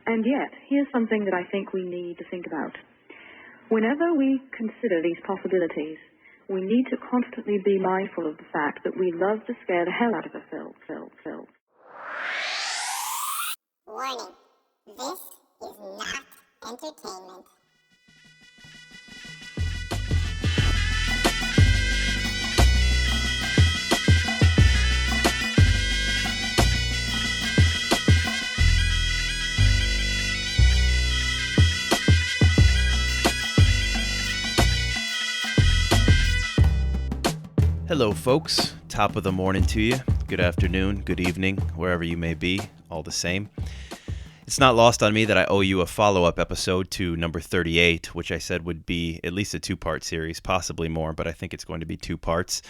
And yet, here's something that I think we need to think about. Whenever we consider these possibilities, we need to constantly be mindful of the fact that we love to scare the hell out of a film. Warning, this is not entertainment. Hello folks, top of the morning to you. Good afternoon, good evening, wherever you may be, all the same. It's not lost on me that I owe you a follow-up episode to number 38, which I said would be at least a two-part series, possibly more, but I think it's going to be two parts.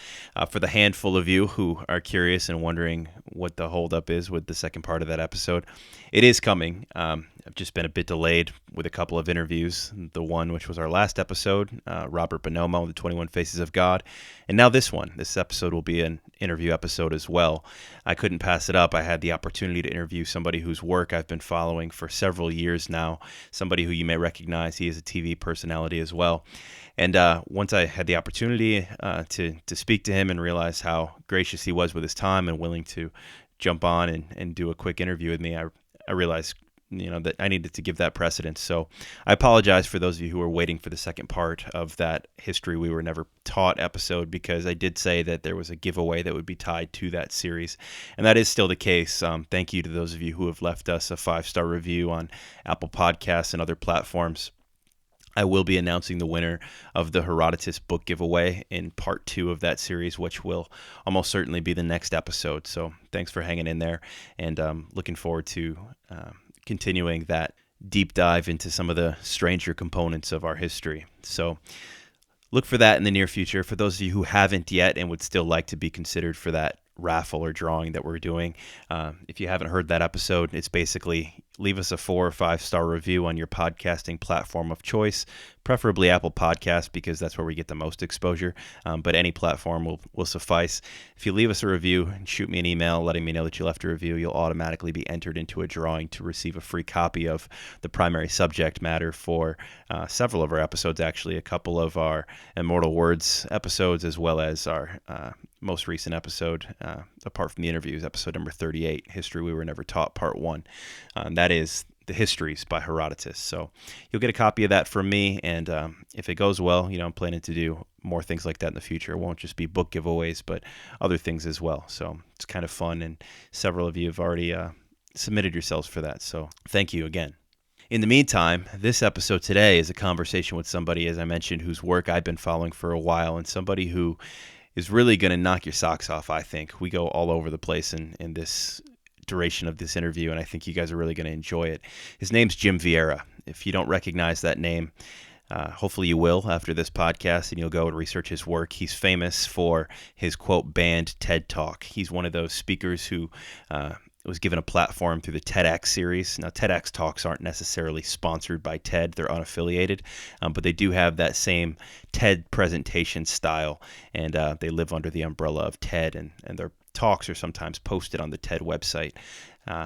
For the handful of you who are curious and wondering what the holdup is with the second part of that episode, it is coming. I've just been a bit delayed with a couple of interviews. The one, which was our last episode, Robert Bonomo, The 21 Faces of God. And now this one. This episode will be an interview episode as well. I couldn't pass it up. I had the opportunity to interview somebody whose work I've been following for several years now, somebody who you may recognize. He is a TV personality as well. And once I had the opportunity to speak to him and realize how gracious he was with his time and willing to jump on and do a quick interview with me, I realized that I needed to give that precedence. So I apologize for those of you who were waiting for the second part of that History We Were Never Taught episode, because I did say that there was a giveaway that would be tied to that series. And that is still the case. Thank you to those of you who have left us a 5-star review on Apple Podcasts and other platforms. I will be announcing the winner of the Herodotus book giveaway in part 2 of that series, which will almost certainly be the next episode. So thanks for hanging in there, and looking forward to continuing that deep dive into some of the stranger components of our history. So look for that in the near future. For those of you who haven't yet and would still like to be considered for that raffle or drawing that we're doing, if you haven't heard that episode, it's basically leave us a 4 or 5-star review on your podcasting platform of choice, preferably Apple Podcasts, because that's where we get the most exposure, but any platform will suffice. If you leave us a review and shoot me an email letting me know that you left a review, you'll automatically be entered into a drawing to receive a free copy of the primary subject matter for several of our episodes, actually, a couple of our Immortal Words episodes, as well as our most recent episode, apart from the interviews, episode number 38, History We Were Never Taught, Part 1. That is The Histories by Herodotus. So you'll get a copy of that from me, and if it goes well, I'm planning to do more things like that in the future. It won't just be book giveaways, but other things as well. So it's kind of fun, and several of you have already submitted yourselves for that. So thank you again. In the meantime, this episode today is a conversation with somebody, as I mentioned, whose work I've been following for a while, and somebody who is really going to knock your socks off, I think. We go all over the place in this duration of this interview, and I think you guys are really going to enjoy it. His name's Jim Vieira. If you don't recognize that name, hopefully you will after this podcast, and you'll go and research his work. He's famous for his, quote, banned TED Talk. He's one of those speakers who was given a platform through the TEDx series. Now, TEDx talks aren't necessarily sponsored by TED. They're unaffiliated, but they do have that same TED presentation style, and they live under the umbrella of TED, and their talks are sometimes posted on the TED website.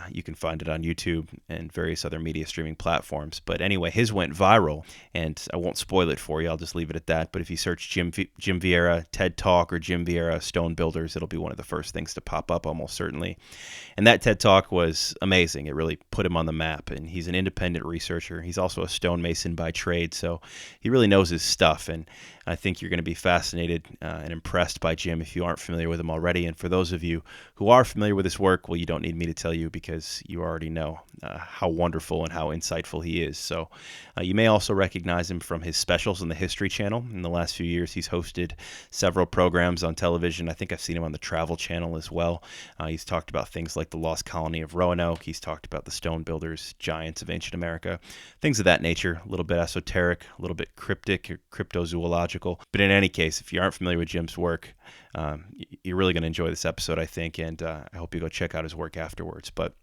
You can find it on YouTube and various other media streaming platforms. But anyway, his went viral, and I won't spoil it for you. I'll just leave it at that. But if you search Jim Vieira TED Talk or Jim Vieira Stone Builders, it'll be one of the first things to pop up almost certainly. And that TED Talk was amazing. It really put him on the map. And he's an independent researcher. He's also a stonemason by trade, so he really knows his stuff. And I think you're going to be fascinated and impressed by Jim if you aren't familiar with him already. And for those of you who are familiar with his work, well, you don't need me to tell you, because you already know how wonderful and how insightful he is. So you may also recognize him from his specials on the History Channel. In the last few years, he's hosted several programs on television. I think I've seen him on the Travel Channel as well. He's talked about things like the Lost Colony of Roanoke. He's talked about the Stone Builders, Giants of Ancient America, things of that nature, a little bit esoteric, a little bit cryptic or cryptozoological. But in any case, if you aren't familiar with Jim's work, you're really going to enjoy this episode, I think, and I hope you go check out his work afterwards. But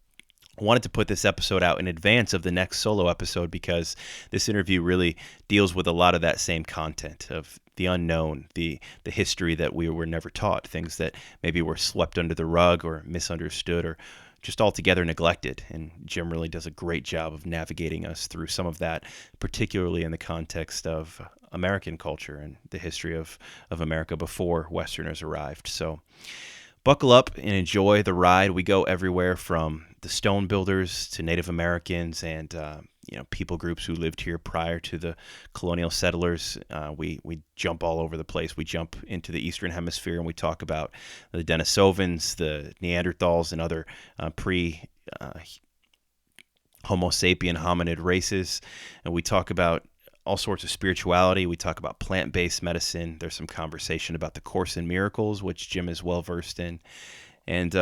I wanted to put this episode out in advance of the next solo episode because this interview really deals with a lot of that same content of the unknown, the history that we were never taught, things that maybe were swept under the rug or misunderstood or just altogether neglected. And Jim really does a great job of navigating us through some of that, particularly in the context of American culture and the history of America before Westerners arrived. So buckle up and enjoy the ride. We go everywhere from the stone builders to Native Americans and people groups who lived here prior to the colonial settlers. We jump all over the place. We jump into the Eastern Hemisphere and we talk about the Denisovans, the Neanderthals, and other Homo sapien hominid races. And we talk about all sorts of spirituality. We talk about plant-based medicine. There's some conversation about the Course in Miracles, which Jim is well versed in, and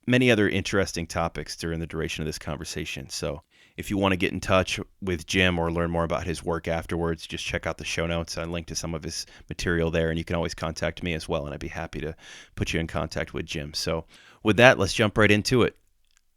many other interesting topics during the duration of this conversation. So if you want to get in touch with Jim or learn more about his work afterwards, just check out the show notes. I linked to some of his material there, and you can always contact me as well, and I'd be happy to put you in contact with Jim. So with that, let's jump right into it.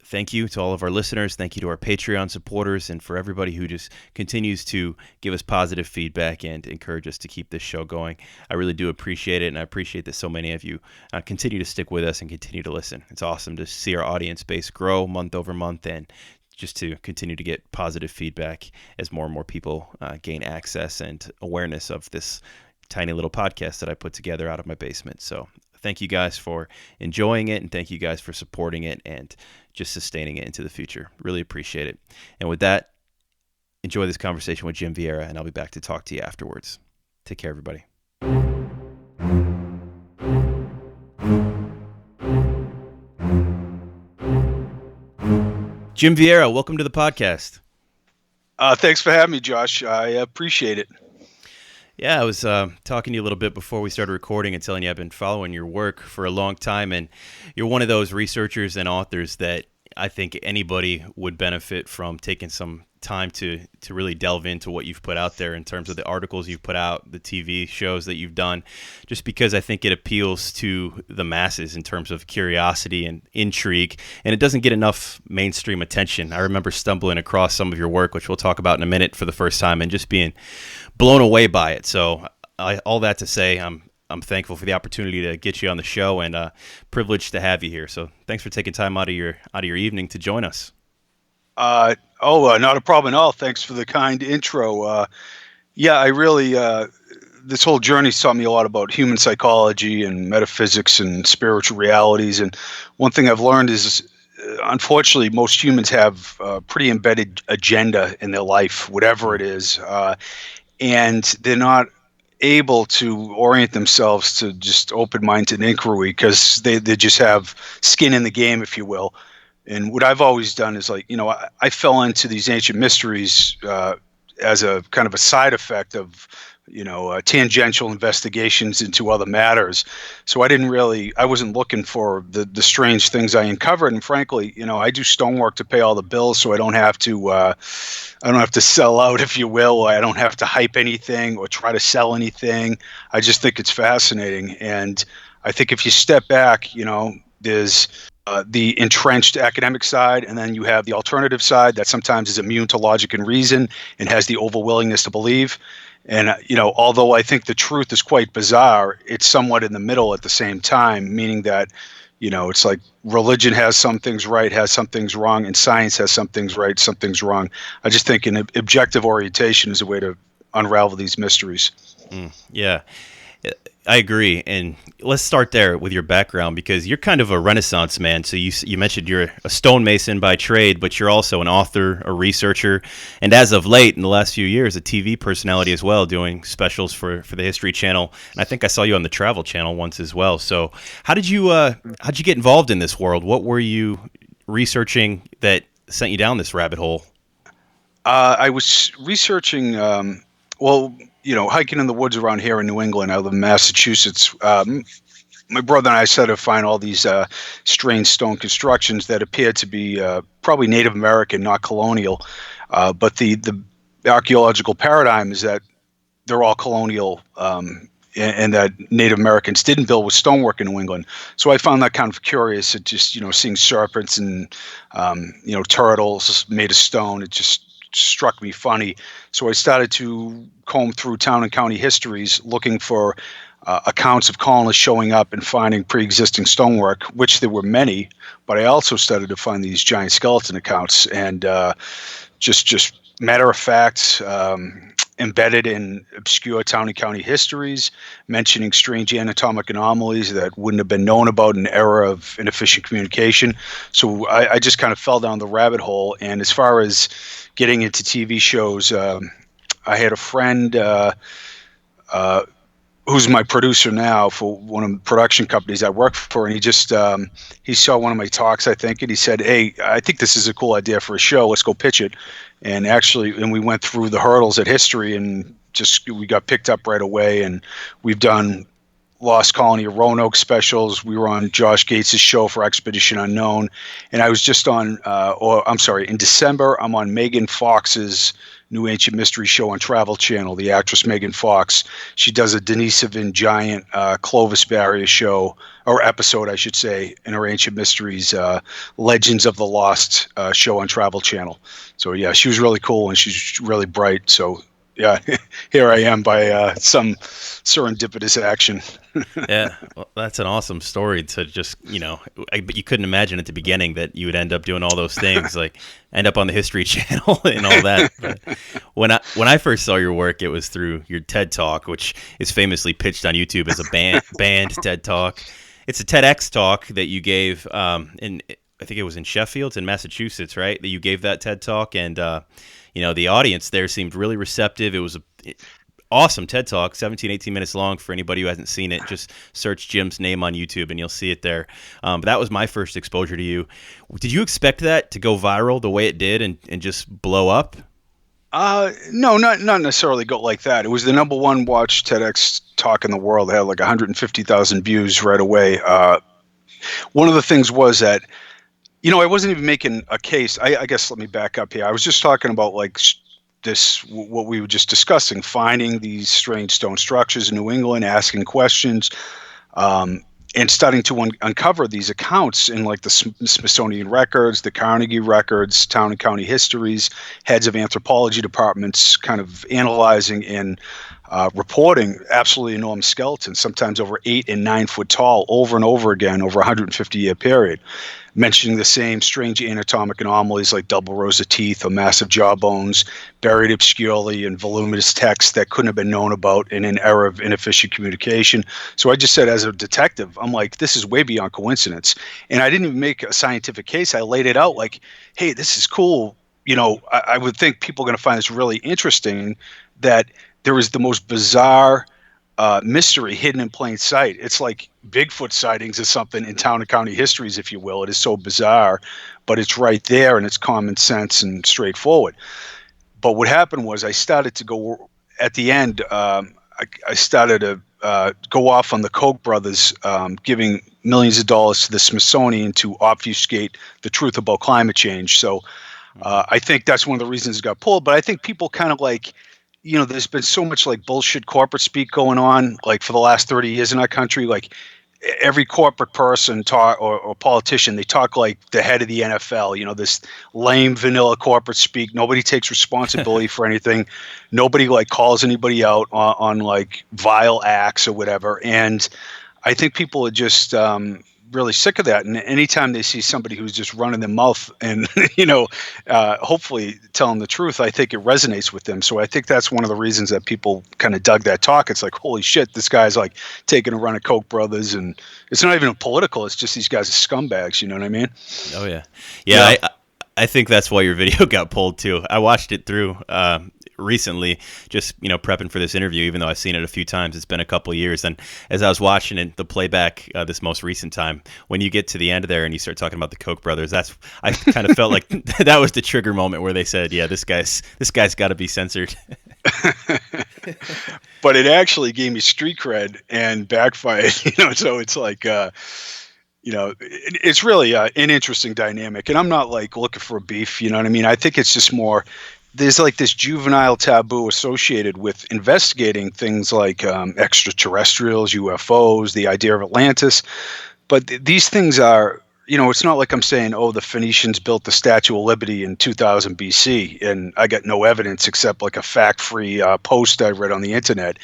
Thank you to all of our listeners. Thank you to our Patreon supporters and for everybody who just continues to give us positive feedback and encourage us to keep this show going. I really do appreciate it, and I appreciate that so many of you continue to stick with us and continue to listen. It's awesome to see our audience base grow month over month and just to continue to get positive feedback as more and more people gain access and awareness of this tiny little podcast that I put together out of my basement. So thank you guys for enjoying it, and thank you guys for supporting it and just sustaining it into the future. Really appreciate it. And with that, enjoy this conversation with Jim Vieira, and I'll be back to talk to you afterwards. Take care, everybody. Jim Vieira, welcome to the podcast. Thanks for having me, Josh. I appreciate it. Yeah, I was talking to you a little bit before we started recording and telling you I've been following your work for a long time, and you're one of those researchers and authors that I think anybody would benefit from taking some time to really delve into what you've put out there in terms of the articles you've put out, the TV shows that you've done, just because I think it appeals to the masses in terms of curiosity and intrigue, and it doesn't get enough mainstream attention. I remember stumbling across some of your work, which we'll talk about in a minute, for the first time, and just being blown away by it. So all that to say, I'm thankful for the opportunity to get you on the show, and privileged to have you here. So thanks for taking time out of your evening to join us. Not a problem at all. Thanks for the kind intro. I really, this whole journey's taught me a lot about human psychology and metaphysics and spiritual realities. And one thing I've learned is, unfortunately, most humans have a pretty embedded agenda in their life, whatever it is. And they're not able to orient themselves to just open-minded inquiry because they just have skin in the game, if you will. And what I've always done is, I fell into these ancient mysteries as a kind of a side effect of, tangential investigations into other matters. So I wasn't looking for the strange things I uncovered. And frankly, I do stonework to pay all the bills, so I don't have to sell out, if you will. I don't have to hype anything or try to sell anything. I just think it's fascinating. And I think if you step back, there's the entrenched academic side, and then you have the alternative side that sometimes is immune to logic and reason and has the overwillingness to believe. And, although I think the truth is quite bizarre, it's somewhat in the middle at the same time, meaning that, it's like religion has some things right, has some things wrong, and science has some things right, some things wrong. I just think an objective orientation is a way to unravel these mysteries. Yeah. I agree, and let's start there with your background, because you're kind of a Renaissance man. So you mentioned you're a stonemason by trade, but you're also an author, a researcher, and as of late, in the last few years, a TV personality as well, doing specials for the History Channel. And I think I saw you on the Travel Channel once as well. So how did you get involved in this world? What were you researching that sent you down this rabbit hole? I was researching, hiking in the woods around here in New England. I live in Massachusetts. My brother and I set to find all these strange stone constructions that appeared to be probably Native American, not colonial. But the archaeological paradigm is that they're all colonial, and that Native Americans didn't build with stonework in New England. So I found that kind of curious. It just, seeing serpents and, turtles made of stone, it just struck me funny. So I started to comb through town and county histories looking for accounts of colonists showing up and finding pre-existing stonework, which there were many, but I also started to find these giant skeleton accounts, and just matter of fact, embedded in obscure town and county histories, mentioning strange anatomic anomalies that wouldn't have been known about in an era of inefficient communication. So I just kind of fell down the rabbit hole. And as far as getting into TV shows, I had a friend who's my producer now for one of the production companies I work for, and he saw one of my talks, I think, and he said, "Hey, I think this is a cool idea for a show. Let's go pitch it." And we went through the hurdles at history, and we got picked up right away. And we've done Lost Colony of Roanoke specials. We were on Josh Gates' show for Expedition Unknown, and I was just on, in December, I'm on Megan Fox's new Ancient Mystery show on Travel Channel. The actress Megan Fox, she does a Denisovan giant Clovis barrier show, or episode, I should say, in her Ancient Mysteries Legends of the Lost show on Travel Channel. So yeah, she was really cool, and she's really bright. So yeah, here I am by some serendipitous action. Yeah, well, that's an awesome story to just, but you couldn't imagine at the beginning that you would end up doing all those things, like end up on the History Channel and all that. But when I first saw your work, it was through your TED Talk, which is famously pitched on YouTube as a banned TED Talk. It's a TEDx talk that you gave I think it was in Sheffield, in Massachusetts, right? That you gave that TED Talk, and the audience there seemed really receptive. It was awesome TED Talk, 17, 18 minutes long. For anybody who hasn't seen it, just search Jim's name on YouTube and you'll see it there. But that was my first exposure to you. Did you expect that to go viral the way it did and just blow up? No, not necessarily go like that. It was the number one watched TEDx talk in the world. It had like 150,000 views right away. One of the things was that, I wasn't even making a case. I guess let me back up here. I was just talking about like what we were just discussing, finding these strange stone structures in New England, asking questions, and starting to uncover these accounts in like the Smithsonian records, the Carnegie records, town and county histories, heads of anthropology departments kind of analyzing and reporting absolutely enormous skeletons, sometimes over 8 and 9 foot tall, over and over again over a 150-year period, mentioning the same strange anatomic anomalies like double rows of teeth or massive jawbones, buried obscurely in voluminous texts that couldn't have been known about in an era of inefficient communication. So I just said, as a detective, I'm like, this is way beyond coincidence. And I didn't even make a scientific case. I laid it out like, hey, this is cool. I would think people are going to find this really interesting, that there is the most bizarre mystery hidden in plain sight. It's like Bigfoot sightings or something in town and county histories, if you will. It is so bizarre, but it's right there, and it's common sense and straightforward. But what happened was I started to go, at the end, I started to go off on the Koch brothers giving millions of dollars to the Smithsonian to obfuscate the truth about climate change. So I think that's one of the reasons it got pulled. But I think people kind of like, there's been so much like bullshit corporate speak going on, like for the last 30 years in our country. Like every corporate person or politician, they talk like the head of the NFL, this lame vanilla corporate speak. Nobody takes responsibility for anything. Nobody like calls anybody out on like vile acts or whatever. And I think people are just really sick of that. And anytime they see somebody who's just running their mouth and, hopefully telling the truth, I think it resonates with them. So I think that's one of the reasons that people kind of dug that talk. It's like, holy shit, this guy's like taking a run at Koch brothers. And it's not even political. It's just these guys are scumbags. You know what I mean? Oh, yeah. Yeah. I think that's why your video got pulled too. I watched it through recently, just prepping for this interview, even though I've seen it a few times. It's been a couple of years, and as I was watching it, the playback this most recent time, when you get to the end there and you start talking about the Koch brothers, I kind of felt like that was the trigger moment where they said, yeah, this guy's got to be censored. But it actually gave me street cred and backfired, so it's like it's really an interesting dynamic. And I'm not like looking for a beef, you know what I mean? I think it's just more, there's like this juvenile taboo associated with investigating things like extraterrestrials, UFOs, the idea of Atlantis. But these things are, it's not like I'm saying, oh, the Phoenicians built the Statue of Liberty in 2000 BC, and I got no evidence except like a fact-free post I read on the internet.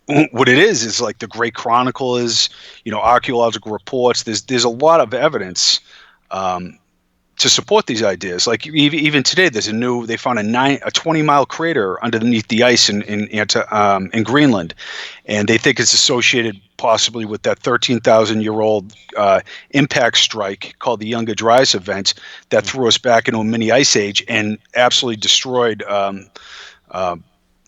what it is like the Great Chronicle is, archaeological reports. There's a lot of evidence to support these ideas. Like even today, they found a 20-mile crater underneath the ice in Greenland, and they think it's associated possibly with that 13,000-year-old impact strike called the Younger Dryas event that threw us back into a mini ice age and absolutely destroyed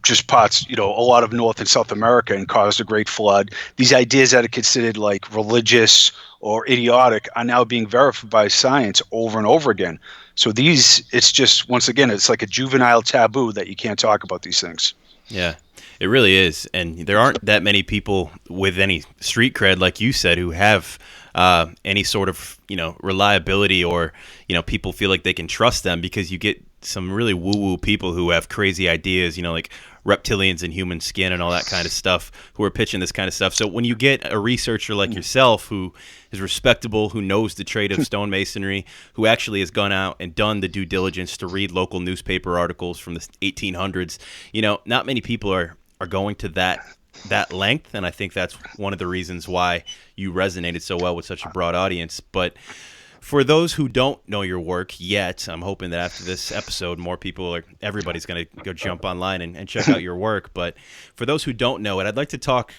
just parts, a lot of North and South America and caused a great flood. These ideas that are considered like religious or idiotic are now being verified by science over and over again. So it's just, once again, it's like a juvenile taboo that you can't talk about these things. Yeah, it really is. And there aren't that many people with any street cred, like you said, who have any sort of, reliability or, people feel like they can trust them, because you get some really woo-woo people who have crazy ideas, like reptilians in human skin and all that kind of stuff, who are pitching this kind of stuff. So when you get a researcher like yourself who is respectable, who knows the trade of stonemasonry, who actually has gone out and done the due diligence to read local newspaper articles from the 1800s, not many people are going to that length, and I think that's one of the reasons why you resonated so well with such a broad audience. But for those who don't know your work yet, I'm hoping that after this episode, everybody's going to go jump online and check out your work. But for those who don't know it, I'd like to talk,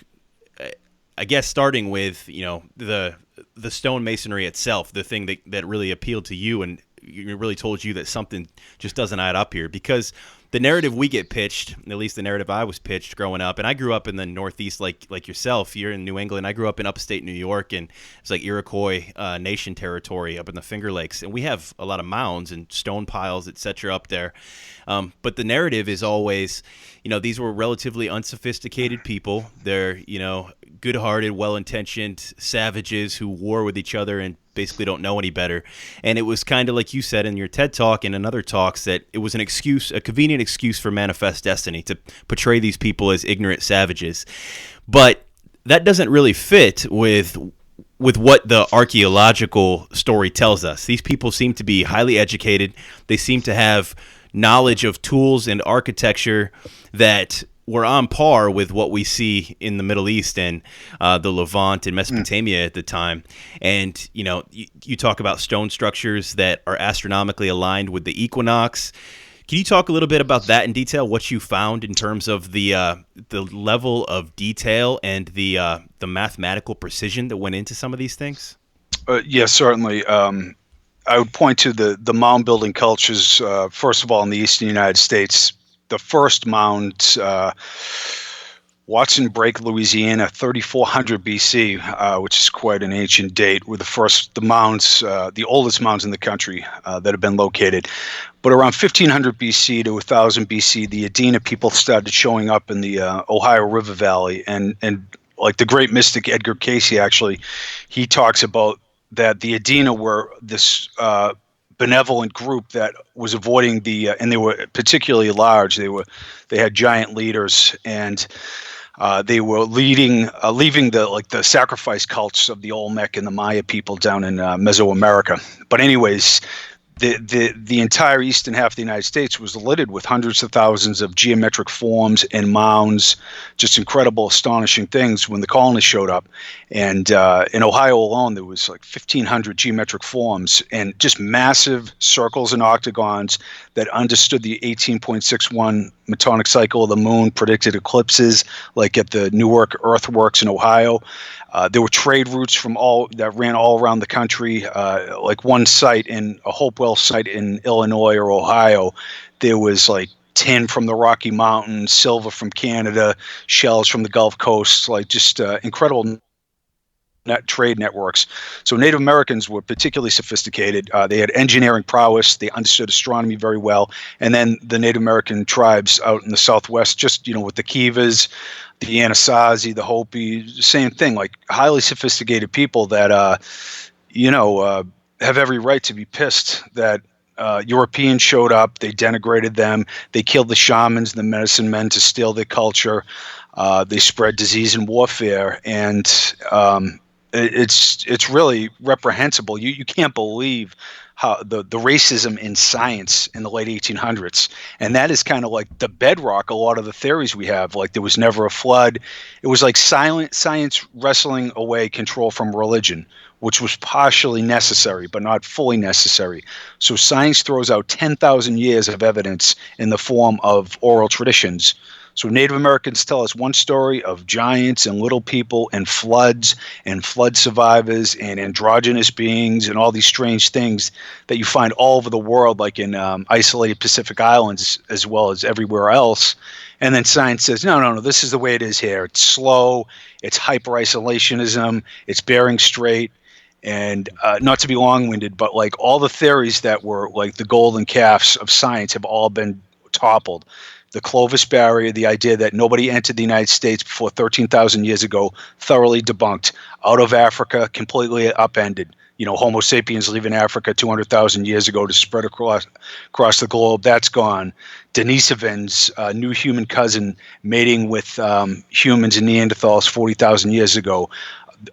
I guess, starting with, the stonemasonry itself, the thing that really appealed to you and really told you that something just doesn't add up here. Because the narrative we get pitched, at least the narrative I was pitched growing up, and I grew up in the Northeast like yourself. You're in New England. I grew up in upstate New York, and it's like Iroquois Nation territory up in the Finger Lakes. And we have a lot of mounds and stone piles, etc. up there. But the narrative is always, these were relatively unsophisticated people. They're, good-hearted, well-intentioned savages who war with each other and basically don't know any better. And it was kind of like you said in your TED Talk and in other talks, that it was a convenient excuse for manifest destiny to portray these people as ignorant savages. But that doesn't really fit with what the archaeological story tells us. These people seem to be highly educated. They seem to have knowledge of tools and architecture that were on par with what we see in the Middle East and the Levant and Mesopotamia at the time. And, you talk about stone structures that are astronomically aligned with the equinox. Can you talk a little bit about that in detail, what you found in terms of the level of detail and the mathematical precision that went into some of these things? Yes, certainly. I would point to the mound building cultures, first of all, in the eastern United States. The first mound, Watson Break, Louisiana, 3400 BC, which is quite an ancient date, were the oldest mounds in the country that have been located. But around 1500 BC to 1000 BC, the Adena people started showing up in the Ohio River Valley, and like the great mystic Edgar Cayce, actually, he talks about that the Adena were this benevolent group that was avoiding and they were particularly large. They had giant leaders, and they were leaving the sacrifice cults of the Olmec and the Maya people down in Mesoamerica. But anyways, the entire eastern half of the United States was littered with hundreds of thousands of geometric forms and mounds, just incredible, astonishing things when the colonists showed up. And in Ohio alone, there was like 1,500 geometric forms and just massive circles and octagons that understood the 18.61 metonic cycle of the moon, predicted eclipses, like at the Newark Earthworks in Ohio. There were trade routes that ran all around the country. Like one site a Hopewell site in Illinois or Ohio, there was like tin from the Rocky Mountains, silver from Canada, shells from the Gulf Coast, like just incredible trade networks. So Native Americans were particularly sophisticated. They had engineering prowess. They understood astronomy very well. And then the Native American tribes out in the Southwest, just, with the Kivas, the Anasazi, the Hopi, same thing, like highly sophisticated people that, have every right to be pissed that Europeans showed up. They denigrated them. They killed the shamans, the medicine men to steal their culture. They spread disease and warfare. And it's really reprehensible. You can't believe how the racism in science in the late 1800s, and that is kind of like the bedrock. A lot of the theories we have, like there was never a flood. It was like silent science wrestling away control from religion, which was partially necessary, but not fully necessary. So science throws out 10,000 years of evidence in the form of oral traditions. So Native Americans tell us one story of giants and little people and floods and flood survivors and androgynous beings and all these strange things that you find all over the world, like in isolated Pacific Islands as well as everywhere else. And then science says, no, this is the way it is here. It's slow, it's hyper-isolationism, it's Bering Strait. And not to be long-winded, but like all the theories that were like the golden calves of science have all been toppled. The Clovis barrier, the idea that nobody entered the United States before 13,000 years ago, thoroughly debunked. Out of Africa, completely upended. Homo sapiens leaving Africa 200,000 years ago to spread across the globe, that's gone. Denisovans, new human cousin, mating with humans and Neanderthals 40,000 years ago.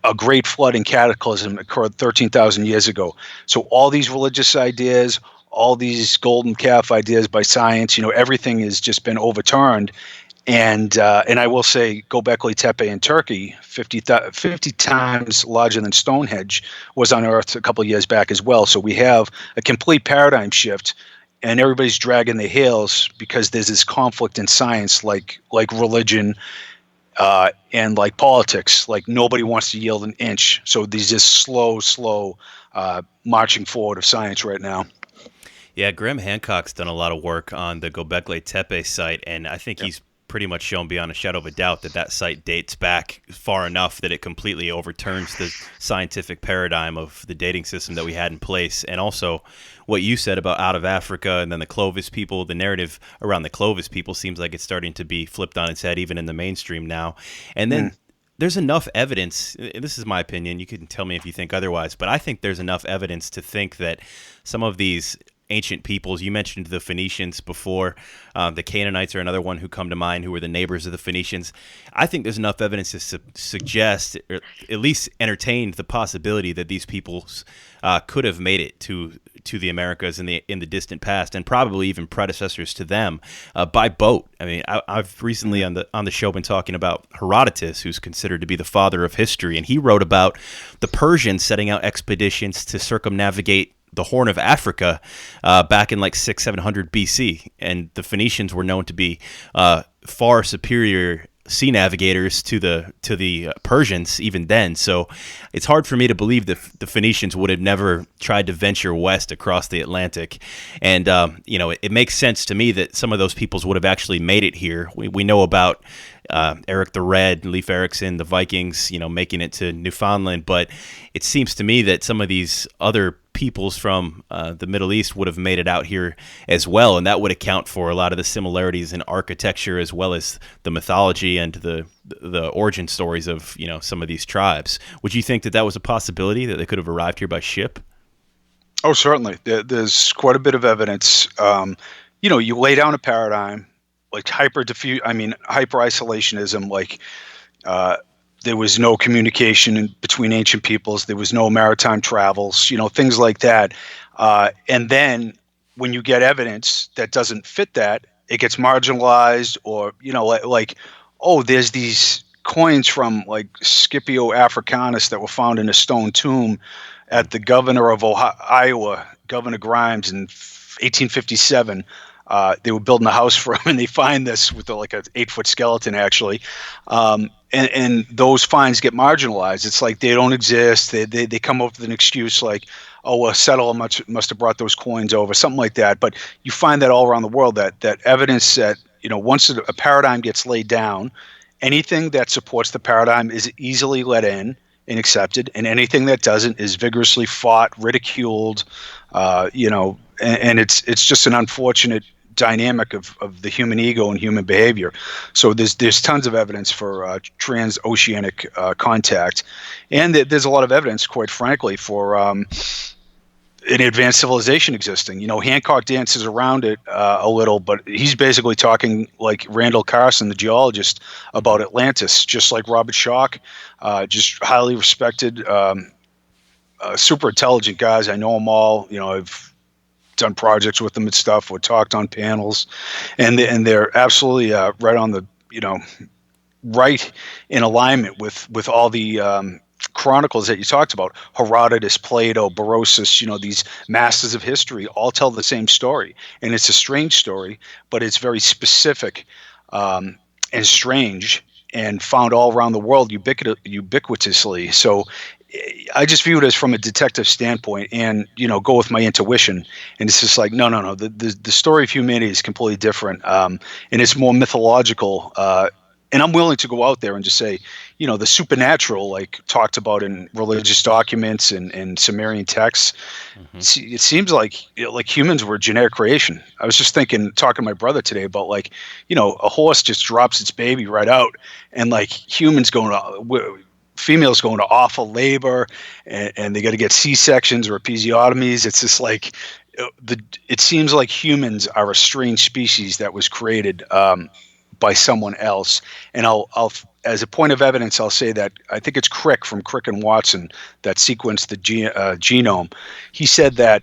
A great flood and cataclysm occurred 13,000 years ago. So all these religious ideas, all these golden calf ideas by science, everything has just been overturned. And I will say, Göbekli Tepe in Turkey, 50 times larger than Stonehenge, was unearthed a couple of years back as well. So we have a complete paradigm shift, and everybody's dragging their heels because there's this conflict in science, like religion, and like politics. Like nobody wants to yield an inch. So there's this slow marching forward of science right now. Yeah, Graham Hancock's done a lot of work on the Göbekli Tepe site, and I think he's pretty much shown beyond a shadow of a doubt that site dates back far enough that it completely overturns the scientific paradigm of the dating system that we had in place. And also what you said about out of Africa and then the Clovis people, the narrative around the Clovis people seems like it's starting to be flipped on its head even in the mainstream now. And then there's enough evidence, this is my opinion, you can tell me if you think otherwise, but I think there's enough evidence to think that some of these ancient peoples, you mentioned the Phoenicians before, the Canaanites are another one who come to mind, who were the neighbors of the Phoenicians. I think there's enough evidence to suggest, or at least entertain the possibility that these peoples could have made it to the Americas in the distant past, and probably even predecessors to them by boat. I mean, I've recently on the show been talking about Herodotus, who's considered to be the father of history, and he wrote about the Persians setting out expeditions to circumnavigate the Horn of Africa back in like 600-700 BC, and the Phoenicians were known to be far superior sea navigators to the Persians even then. So it's hard for me to believe that the Phoenicians would have never tried to venture west across the Atlantic. And it makes sense to me that some of those peoples would have actually made it here. We know about Eric the Red, Leif Erikson, the Vikings, making it to Newfoundland, but it seems to me that some of these other peoples from the Middle East would have made it out here as well, and that would account for a lot of the similarities in architecture as well as the mythology and the origin stories of some of these tribes. Would you think that was a possibility, that they could have arrived here by ship? Oh, certainly. There's quite a bit of evidence. You lay down a paradigm like hyper-isolationism, like there was no communication between ancient peoples. There was no maritime travels, things like that. And then when you get evidence that doesn't fit that, it gets marginalized, or, there's these coins from like Scipio Africanus that were found in a stone tomb at the governor of Iowa, Governor Grimes, in 1857. They were building a house for him, and they find this with like an 8-foot skeleton, actually. And those finds get marginalized. It's like they don't exist. They come up with an excuse like, oh, a settler must have brought those coins over, something like that. But you find that all around the world, that evidence that, once a paradigm gets laid down, anything that supports the paradigm is easily let in and accepted, and anything that doesn't is vigorously fought, ridiculed, and it's just an unfortunate dynamic of the human ego and human behavior. So there's tons of evidence for transoceanic contact, and there's a lot of evidence, quite frankly, for an advanced civilization existing. Hancock dances around it a little, but he's basically talking like Randall Carson, the geologist, about Atlantis, just like Robert Schoch, just highly respected super intelligent guys. I know them all. I've done projects with them and stuff. We talked on panels, and they're absolutely right on the right in alignment with all the chronicles that you talked about. Herodotus, Plato, Berosus, these masters of history all tell the same story, and it's a strange story, but it's very specific and strange, and found all around the world ubiquitously. So I just view it as from a detective standpoint, and go with my intuition. And it's just like no. The story of humanity is completely different, and it's more mythological. And I'm willing to go out there and just say, the supernatural, like talked about in religious documents and Sumerian texts. It seems like humans were genetic creation. I was just talking to my brother today about a horse just drops its baby right out, and humans females going to awful labor, and they got to get C-sections or episiotomies. It's just it seems like humans are a strange species that was created by someone else. And I'll as a point of evidence, I'll say that I think it's Crick from Crick and Watson that sequenced the genome. He said that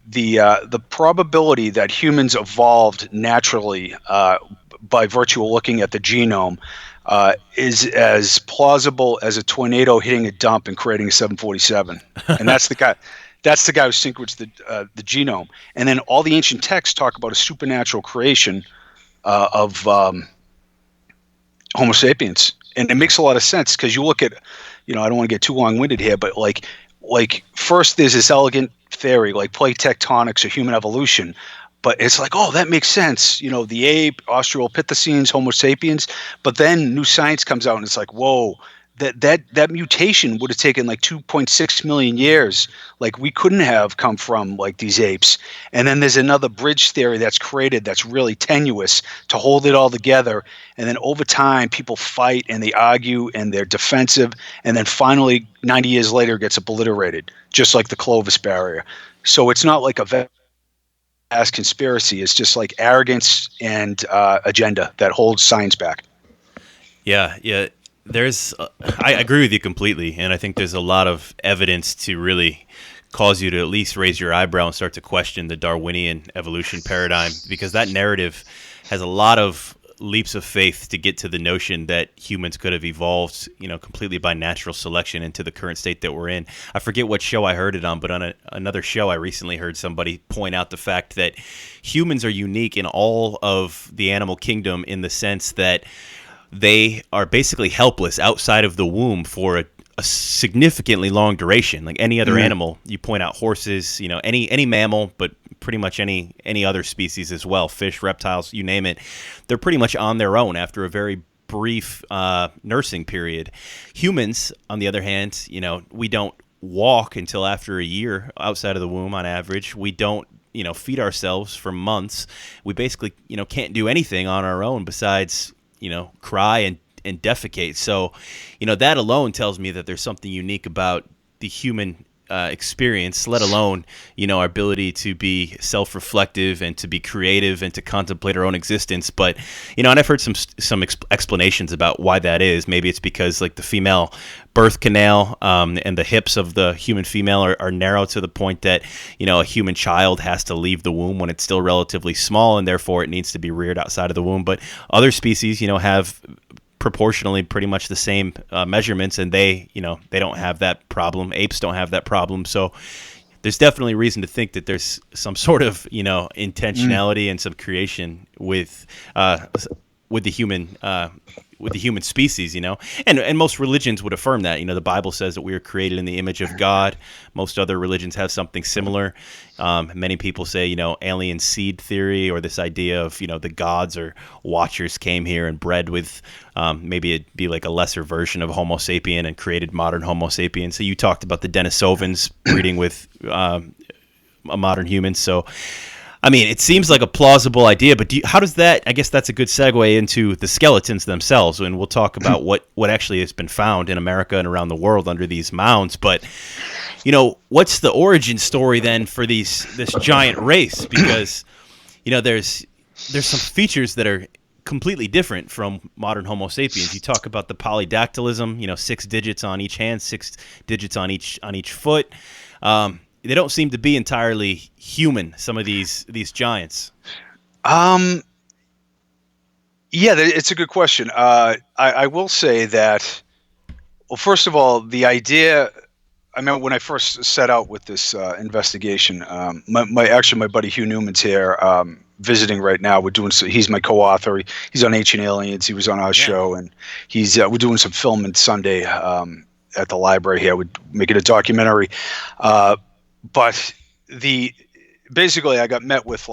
the probability that humans evolved naturally by virtue of looking at the genome is as plausible as a tornado hitting a dump and creating a 747. And that's the guy. That's the guy who sequenced the genome. And then all the ancient texts talk about a supernatural creation of Homo sapiens, and it makes a lot of sense because you look at, I don't want to get too long-winded here, but like first there's this elegant theory like plate tectonics or human evolution, but it's like, oh, that makes sense, the ape, Australopithecines, Homo sapiens, but then new science comes out and it's like, whoa, that mutation would have taken 2.6 million years. We couldn't have come from these apes. And then there's another bridge theory that's created that's really tenuous to hold it all together. And then over time, people fight and they argue and they're defensive. And then finally, 90 years later, it gets obliterated, just like the Clovis barrier. So it's not like a vast conspiracy. It's just arrogance and agenda that holds science back. Yeah. I agree with you completely, and I think there's a lot of evidence to really cause you to at least raise your eyebrow and start to question the Darwinian evolution paradigm, because that narrative has a lot of leaps of faith to get to the notion that humans could have evolved, completely by natural selection into the current state that we're in. I forget what show I heard it on, but on another show I recently heard somebody point out the fact that humans are unique in all of the animal kingdom in the sense that they are basically helpless outside of the womb for a significantly long duration. Like any other animal, you point out horses, any mammal, but pretty much any other species as well, fish, reptiles, you name it. They're pretty much on their own after a very brief nursing period. Humans, on the other hand, we don't walk until after a year outside of the womb on average. We don't feed ourselves for months. We basically can't do anything on our own besides cry and defecate. So, that alone tells me that there's something unique about the human experience, let alone, our ability to be self-reflective and to be creative and to contemplate our own existence. But, and I've heard some explanations about why that is. Maybe it's because the female birth canal and the hips of the human female are narrow to the point that, a human child has to leave the womb when it's still relatively small, and therefore it needs to be reared outside of the womb. But other species, have proportionally pretty much the same measurements, and they don't have that problem. Apes don't have that problem. So there's definitely reason to think that there's some sort of intentionality and some creation with the human species, and most religions would affirm that. The Bible says that we are created in the image of God. Most other religions have something similar. Many people say, alien seed theory, or this idea of, the gods or watchers came here and bred with, maybe it'd be like a lesser version of Homo sapien and created modern Homo sapien. So you talked about the Denisovans breeding with a modern human. So, it seems like a plausible idea, but how does that, I guess that's a good segue into the skeletons themselves, and we'll talk about what actually has been found in America and around the world under these mounds. But, what's the origin story then for this giant race? Because, there's some features that are completely different from modern Homo sapiens. You talk about the polydactylism, 6 digits on each hand, 6 digits on each foot. They don't seem to be entirely human, some of these giants. Yeah, it's a good question. I will say that, well, first of all, the idea, I remember when I first set out with this investigation, my buddy Hugh Newman's here visiting right now. He's my co-author. He's on Ancient Aliens. He was on our show, and we're doing some filming Sunday at the library here. We're making a documentary. But basically I got met with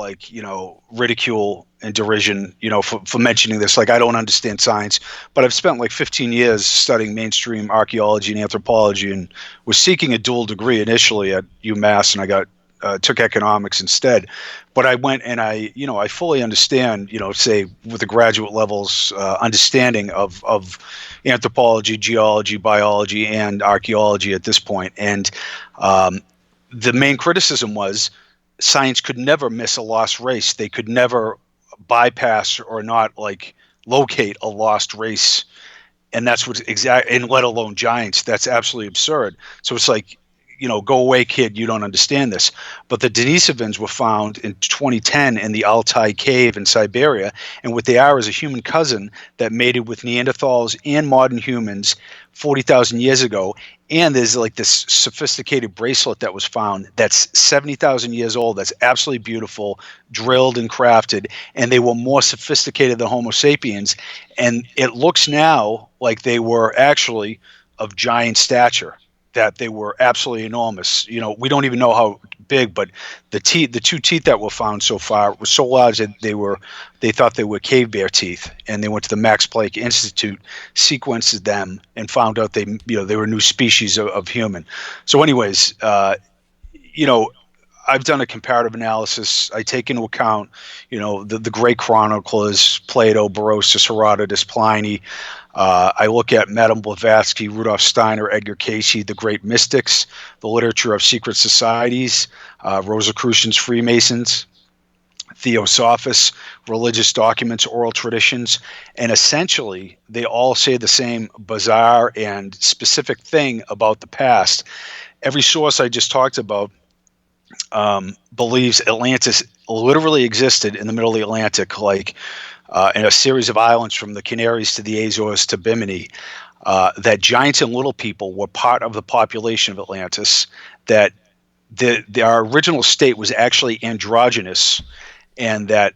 ridicule and derision, for mentioning this. Like, I don't understand science, but I've spent 15 years studying mainstream archaeology and anthropology, and was seeking a dual degree initially at UMass, and I took economics instead. But I went and I fully understand, say with the graduate levels understanding of anthropology, geology, biology, and archaeology at this point. And the main criticism was science could never miss a lost race. They could never bypass or not locate a lost race. And that's what and let alone giants. That's absolutely absurd. So it's go away, kid, you don't understand this. But the Denisovans were found in 2010 in the Altai cave in Siberia, and what they are is a human cousin that mated with Neanderthals and modern humans 40,000 years ago. And there's this sophisticated bracelet that was found that's 70,000 years old, that's absolutely beautiful, drilled and crafted, and they were more sophisticated than Homo sapiens. And it looks now like they were actually of giant stature, that they were absolutely enormous. We don't even know how big, but the two teeth that were found so far were so large that they thought they were cave bear teeth, and they went to the Max Planck Institute, sequenced them, and found out they were a new species of human. So anyways, I've done a comparative analysis. I take into account, the great chroniclers, Plato, Berosus, Herodotus, Pliny. I look at Madame Blavatsky, Rudolf Steiner, Edgar Cayce, the great mystics, the literature of secret societies, Rosicrucians, Freemasons, Theosophists, religious documents, oral traditions, and essentially they all say the same bizarre and specific thing about the past. Every source I just talked about believes Atlantis literally existed in the middle of the Atlantic, in a series of islands from the Canaries to the Azores to Bimini, that giants and little people were part of the population of Atlantis, that our original state was actually androgynous, and that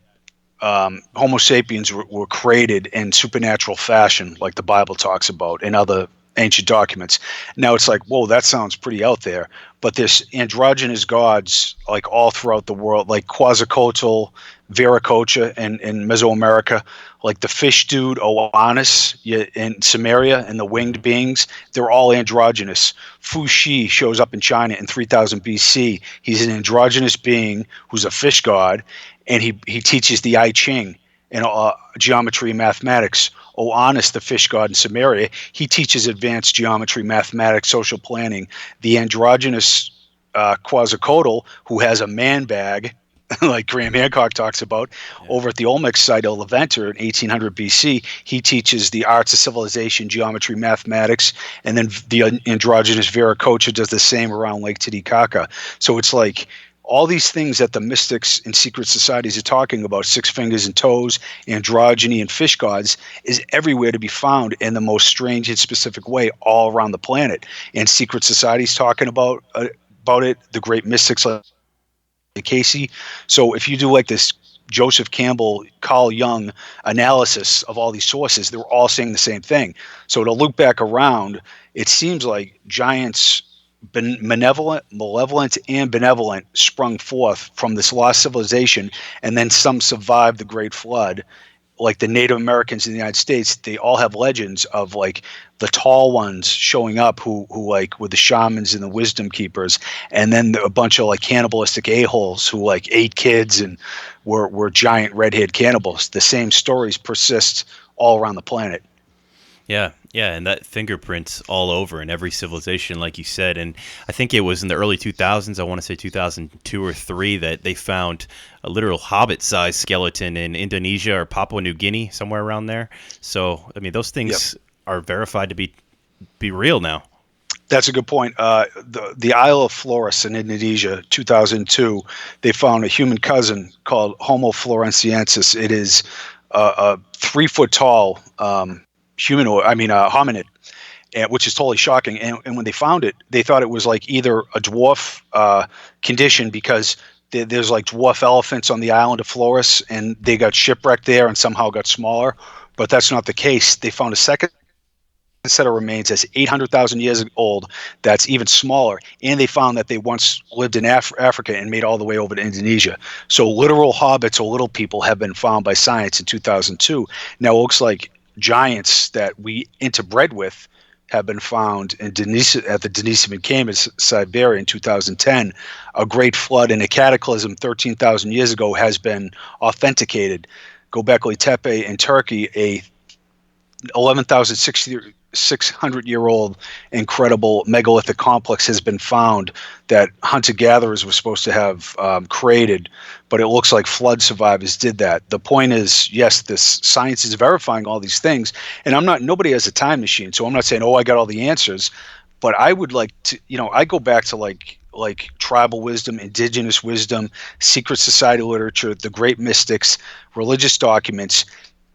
Homo sapiens were created in supernatural fashion, like the Bible talks about and other ancient documents. Now it's whoa, that sounds pretty out there. But there's androgynous gods all throughout the world, like Quetzalcoatl, Viracocha in Mesoamerica, the fish dude Oannes in Sumeria, and the winged beings. They're all androgynous. Fu Xi shows up in China in 3000 BC. He's an androgynous being who's a fish god, and he teaches the I Ching and geometry and mathematics. Oannes, the fish god in Sumeria, he teaches advanced geometry, mathematics, social planning. The androgynous Quetzalcoatl, who has a man bag, like Graham Hancock talks about, over at the Olmec site of Levanter in 1800 BC, he teaches the arts of civilization, geometry, mathematics, and then the androgynous Viracocha does the same around Lake Titicaca. So it's all these things that the mystics and secret societies are talking about, 6 fingers and toes, androgyny, and fish gods, is everywhere to be found in the most strange and specific way all around the planet. And secret societies talking about it, the great mystics like Cayce. So if you do this Joseph Campbell, Carl Jung analysis of all these sources, they're all saying the same thing. So to loop back around, it seems like giants, malevolent and benevolent, sprung forth from this lost civilization, and then some survived the Great Flood. Like the Native Americans in the United States, they all have legends of the tall ones showing up who were the shamans and the wisdom keepers, and then a bunch of cannibalistic a-holes who ate kids and were giant red-haired cannibals. The same stories persist all around the planet. Yeah, Yeah, and that fingerprint's all over in every civilization, like you said. And I think it was in the early 2000s, I want to say 2002 or 3, that they found a literal hobbit-sized skeleton in Indonesia or Papua New Guinea, somewhere around there. So, I mean, those things are verified to be real now. That's a good point. The Isle of Flores in Indonesia, 2002, they found a human cousin called Homo floresiensis. It is a 3-foot tall hominid, which is totally shocking. And when they found it, they thought it was like either a dwarf condition, because there's like dwarf elephants on the island of Flores, and they got shipwrecked there and somehow got smaller. But that's not the case. They found a second set of remains that's 800,000 years old that's even smaller, and they found that they once lived in Africa and made all the way over to Indonesia. So literal hobbits or little people have been found by science in 2002. Now it looks like giants that we interbred with have been found at the Denisovan Cave in Siberia in 2010. A great flood and a cataclysm 13,000 years ago has been authenticated. Göbekli Tepe in Turkey, a 11,600-year-old incredible megalithic complex has been found that hunter-gatherers were supposed to have created, but it looks like flood survivors did that. The point is, yes, this science is verifying all these things, and nobody has a time machine, so I'm not saying, I got all the answers, but I would like to, I go back to like tribal wisdom, indigenous wisdom, secret society literature, the great mystics, religious documents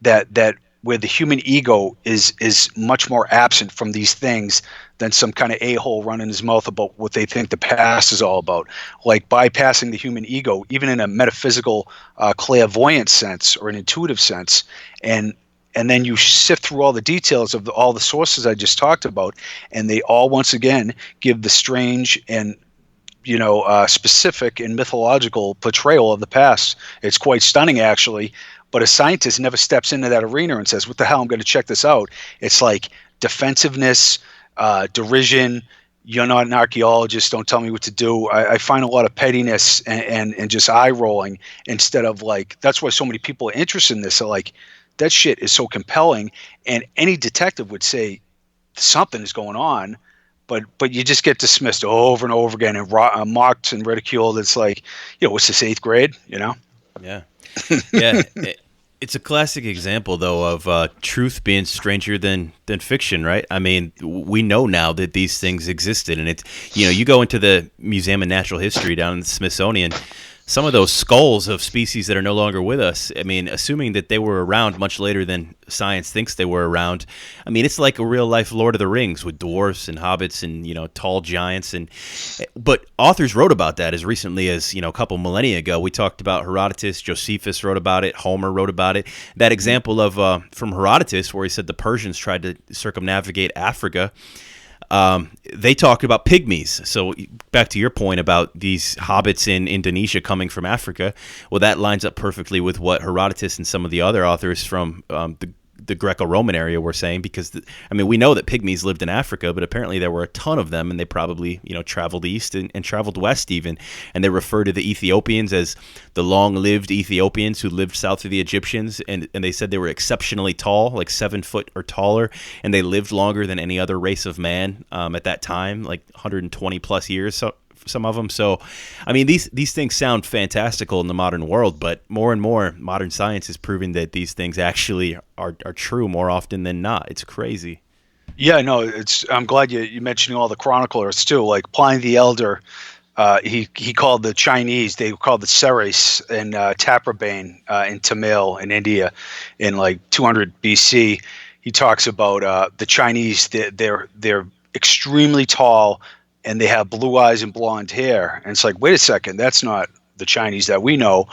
that where the human ego is much more absent from these things than some kind of a-hole running his mouth about what they think the past is all about. Like bypassing the human ego, even in a metaphysical clairvoyant sense or an intuitive sense, and then you sift through all the details of all the sources I just talked about, and they all once again give the strange and specific and mythological portrayal of the past. It's quite stunning, actually. But a scientist never steps into that arena and says, what the hell, I'm going to check this out. It's like defensiveness, derision. You're not an archaeologist. Don't tell me what to do. I find a lot of pettiness and just eye rolling, instead of like, that's why so many people are interested in this. They're like, that shit is so compelling. And any detective would say something is going on, but you just get dismissed over and over again and mocked and ridiculed. It's like, what's this, 8th grade, Yeah. Yeah. It's a classic example, though, of truth being stranger than fiction, right? I mean, we know now that these things existed, and it's, you go into the Museum of Natural History down in the Smithsonian, some of those skulls of species that are no longer with us, I mean, assuming that they were around much later than science thinks they were around, I mean, it's like a real-life Lord of the Rings with dwarfs and hobbits and, tall giants. But authors wrote about that as recently as, a couple millennia ago. We talked about Herodotus, Josephus wrote about it, Homer wrote about it. That example of from Herodotus, where he said the Persians tried to circumnavigate Africa, they talked about Pygmies. So back to your point about these hobbits in Indonesia coming from Africa, well, that lines up perfectly with what Herodotus and some of the other authors from the Greco-Roman area were saying, because we know that Pygmies lived in Africa, but apparently there were a ton of them, and they probably traveled east and traveled west even, and they refer to the Ethiopians as the long-lived Ethiopians who lived south of the Egyptians, and they said they were exceptionally tall, like 7 foot or taller, and they lived longer than any other race of man at that time, like 120 plus years. So some of them. So, I mean, these things sound fantastical in the modern world, but more and more modern science is proving that these things actually are true more often than not. It's crazy. Yeah, no, I'm glad you mentioned all the chroniclers too. Like Pliny the Elder, he called the Chinese, they called the Ceres and Taprobane in Tamil in India in like 200 BC. He talks about the Chinese. They're extremely tall, and they have blue eyes and blonde hair. And it's like, wait a second, that's not the Chinese that we know.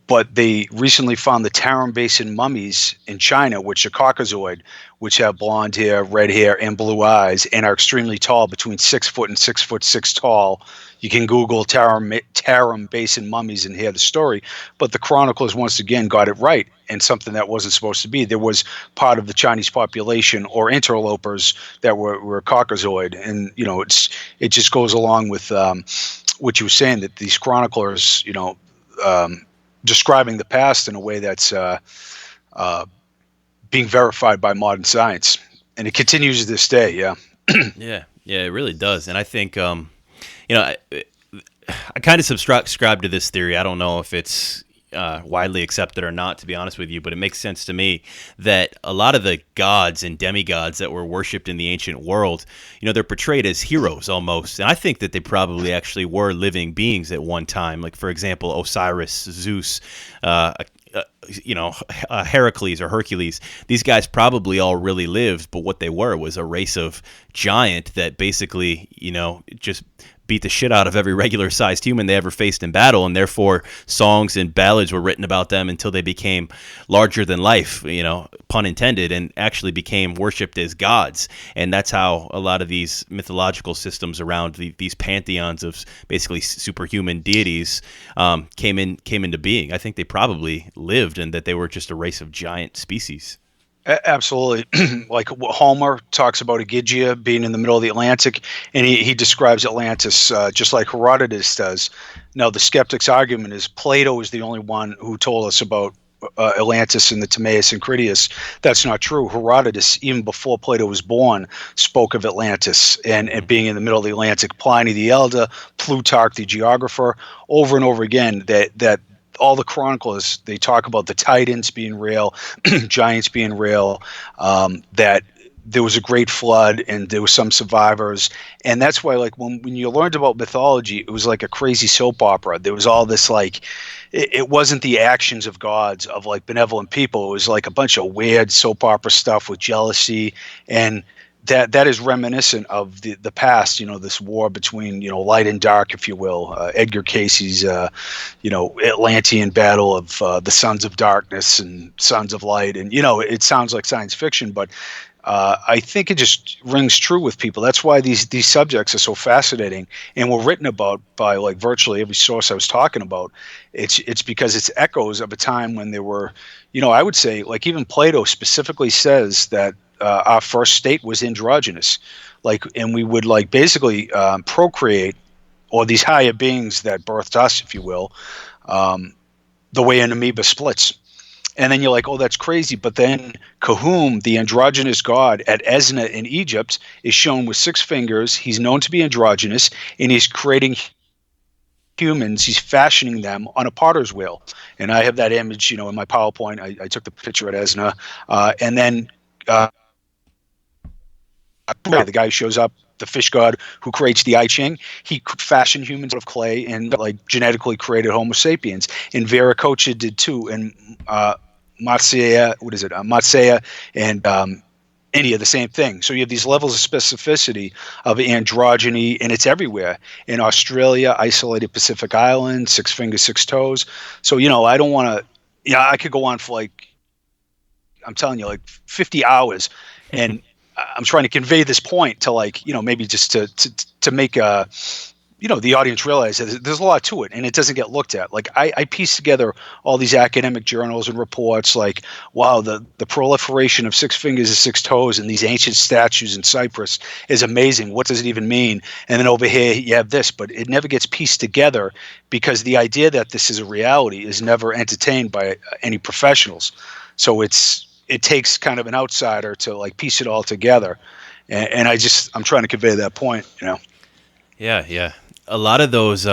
But they recently found the Tarim Basin mummies in China, which are Caucasoid, which have blonde hair, red hair, and blue eyes, and are extremely tall, between 6 foot and 6'6" tall. You can Google Tarim Basin mummies and hear the story. But the chroniclers once again got it right, and something that wasn't supposed to be. There was part of the Chinese population or interlopers that were Caucasoid, and it just goes along with what you were saying, that these chroniclers, describing the past in a way that's being verified by modern science. And it continues to this day. Yeah. Yeah, it really does. And I think, I kind of subscribe to this theory. I don't know if it's widely accepted or not, to be honest with you, but it makes sense to me that a lot of the gods and demigods that were worshipped in the ancient world, they're portrayed as heroes almost. And I think that they probably actually were living beings at one time. Like, for example, Osiris, Zeus, Heracles or Hercules. These guys probably all really lived, but what they were was a race of giant that basically, just beat the shit out of every regular-sized human they ever faced in battle, and therefore songs and ballads were written about them until they became larger than life, pun intended, and actually became worshipped as gods. And that's how a lot of these mythological systems around these pantheons of basically superhuman deities came into being. I think they probably lived, and that they were just a race of giant species. Absolutely. Like Homer talks about Aegygia being in the middle of the Atlantic, and he describes Atlantis just like Herodotus does. Now, the skeptic's argument is Plato is the only one who told us about Atlantis and the Timaeus and Critias. That's not true. Herodotus, even before Plato was born, spoke of Atlantis and being in the middle of the Atlantic. Pliny the Elder, Plutarch the geographer, over and over again, that all the chroniclers, they talk about the Titans being real, giants being real, that there was a great flood and there were some survivors. And that's why, like, when you learned about mythology, it was like a crazy soap opera. There was all this, like, it wasn't the actions of gods, of like benevolent people. It was like a bunch of weird soap opera stuff with jealousy, and that is reminiscent of the past, this war between, light and dark, if you will, Edgar Casey's, Atlantean battle of the sons of darkness and sons of light. And, it sounds like science fiction, but I think it just rings true with people. That's why these subjects are so fascinating and were written about by like virtually every source I was talking about. It's because it's echoes of a time when there were, I would say, like, even Plato specifically says that our first state was androgynous, and we would basically procreate, or these higher beings that birthed us, if you will, the way an amoeba splits. And then you're like, oh, that's crazy. But then Kahum, the androgynous god at Esna in Egypt, is shown with 6 fingers. He's known to be androgynous, and he's creating humans. He's fashioning them on a potter's wheel. And I have that image, in my PowerPoint. I took the picture at Esna. And then the guy who shows up, the fish god who creates the I Ching, he fashioned humans out of clay and genetically created Homo sapiens. And Viracocha did too. And Matsea and India, the same thing. So you have these levels of specificity of androgyny, and it's everywhere. In Australia, isolated Pacific Islands, 6 fingers, 6 toes. So, I don't want to, I could go on for I'm telling you, 50 hours. And I'm trying to convey this point to maybe just to make the audience realize that there's a lot to it, and it doesn't get looked at. I piece together all these academic journals and reports, wow, the proliferation of 6 fingers and 6 toes and these ancient statues in Cyprus is amazing. What does it even mean? And then over here you have this, but it never gets pieced together because the idea that this is a reality is never entertained by any professionals. So it takes kind of an outsider to piece it all together. And I'm trying to convey that point, Yeah. A lot of those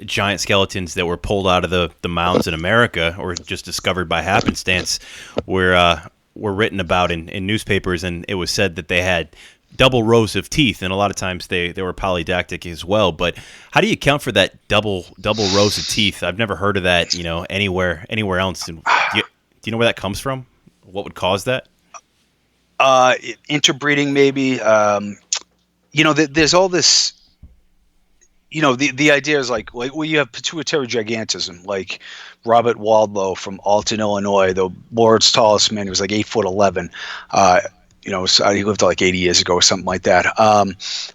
giant skeletons that were pulled out of the mounds in America or just discovered by happenstance were written about in newspapers, and it was said that they had double rows of teeth, and a lot of times they were polydactyl as well. But how do you account for that double rows of teeth? I've never heard of that, anywhere else. And do you know where that comes from? What would cause that? Interbreeding, maybe. There's all this. The idea is you have pituitary gigantism, like Robert Waldlow from Alton, Illinois, the world's tallest man. He was 8'11". So he lived 80 years ago or something like that.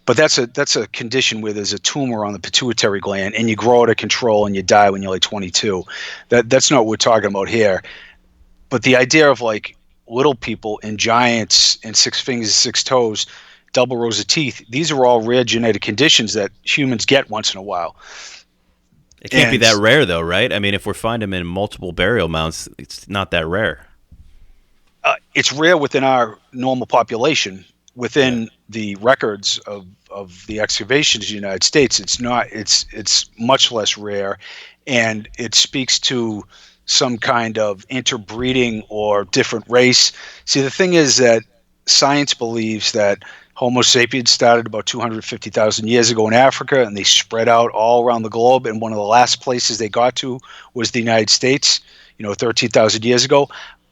But that's a condition where there's a tumor on the pituitary gland, and you grow out of control and you die when you're 22. That's not what we're talking about here. But the idea of little people and giants and 6 fingers, 6 toes, double rows of teeth, these are all rare genetic conditions that humans get once in a while. It can't be that rare, though, right? I mean, if we're finding them in multiple burial mounds, it's not that rare. it's rare within our normal population. Within the records of the excavations in the United States, it's not. It's much less rare, and it speaks to some kind of interbreeding or different race. See, the thing is that science believes that Homo sapiens started about 250,000 years ago in Africa, and they spread out all around the globe. And one of the last places they got to was the United States, 13,000 years ago.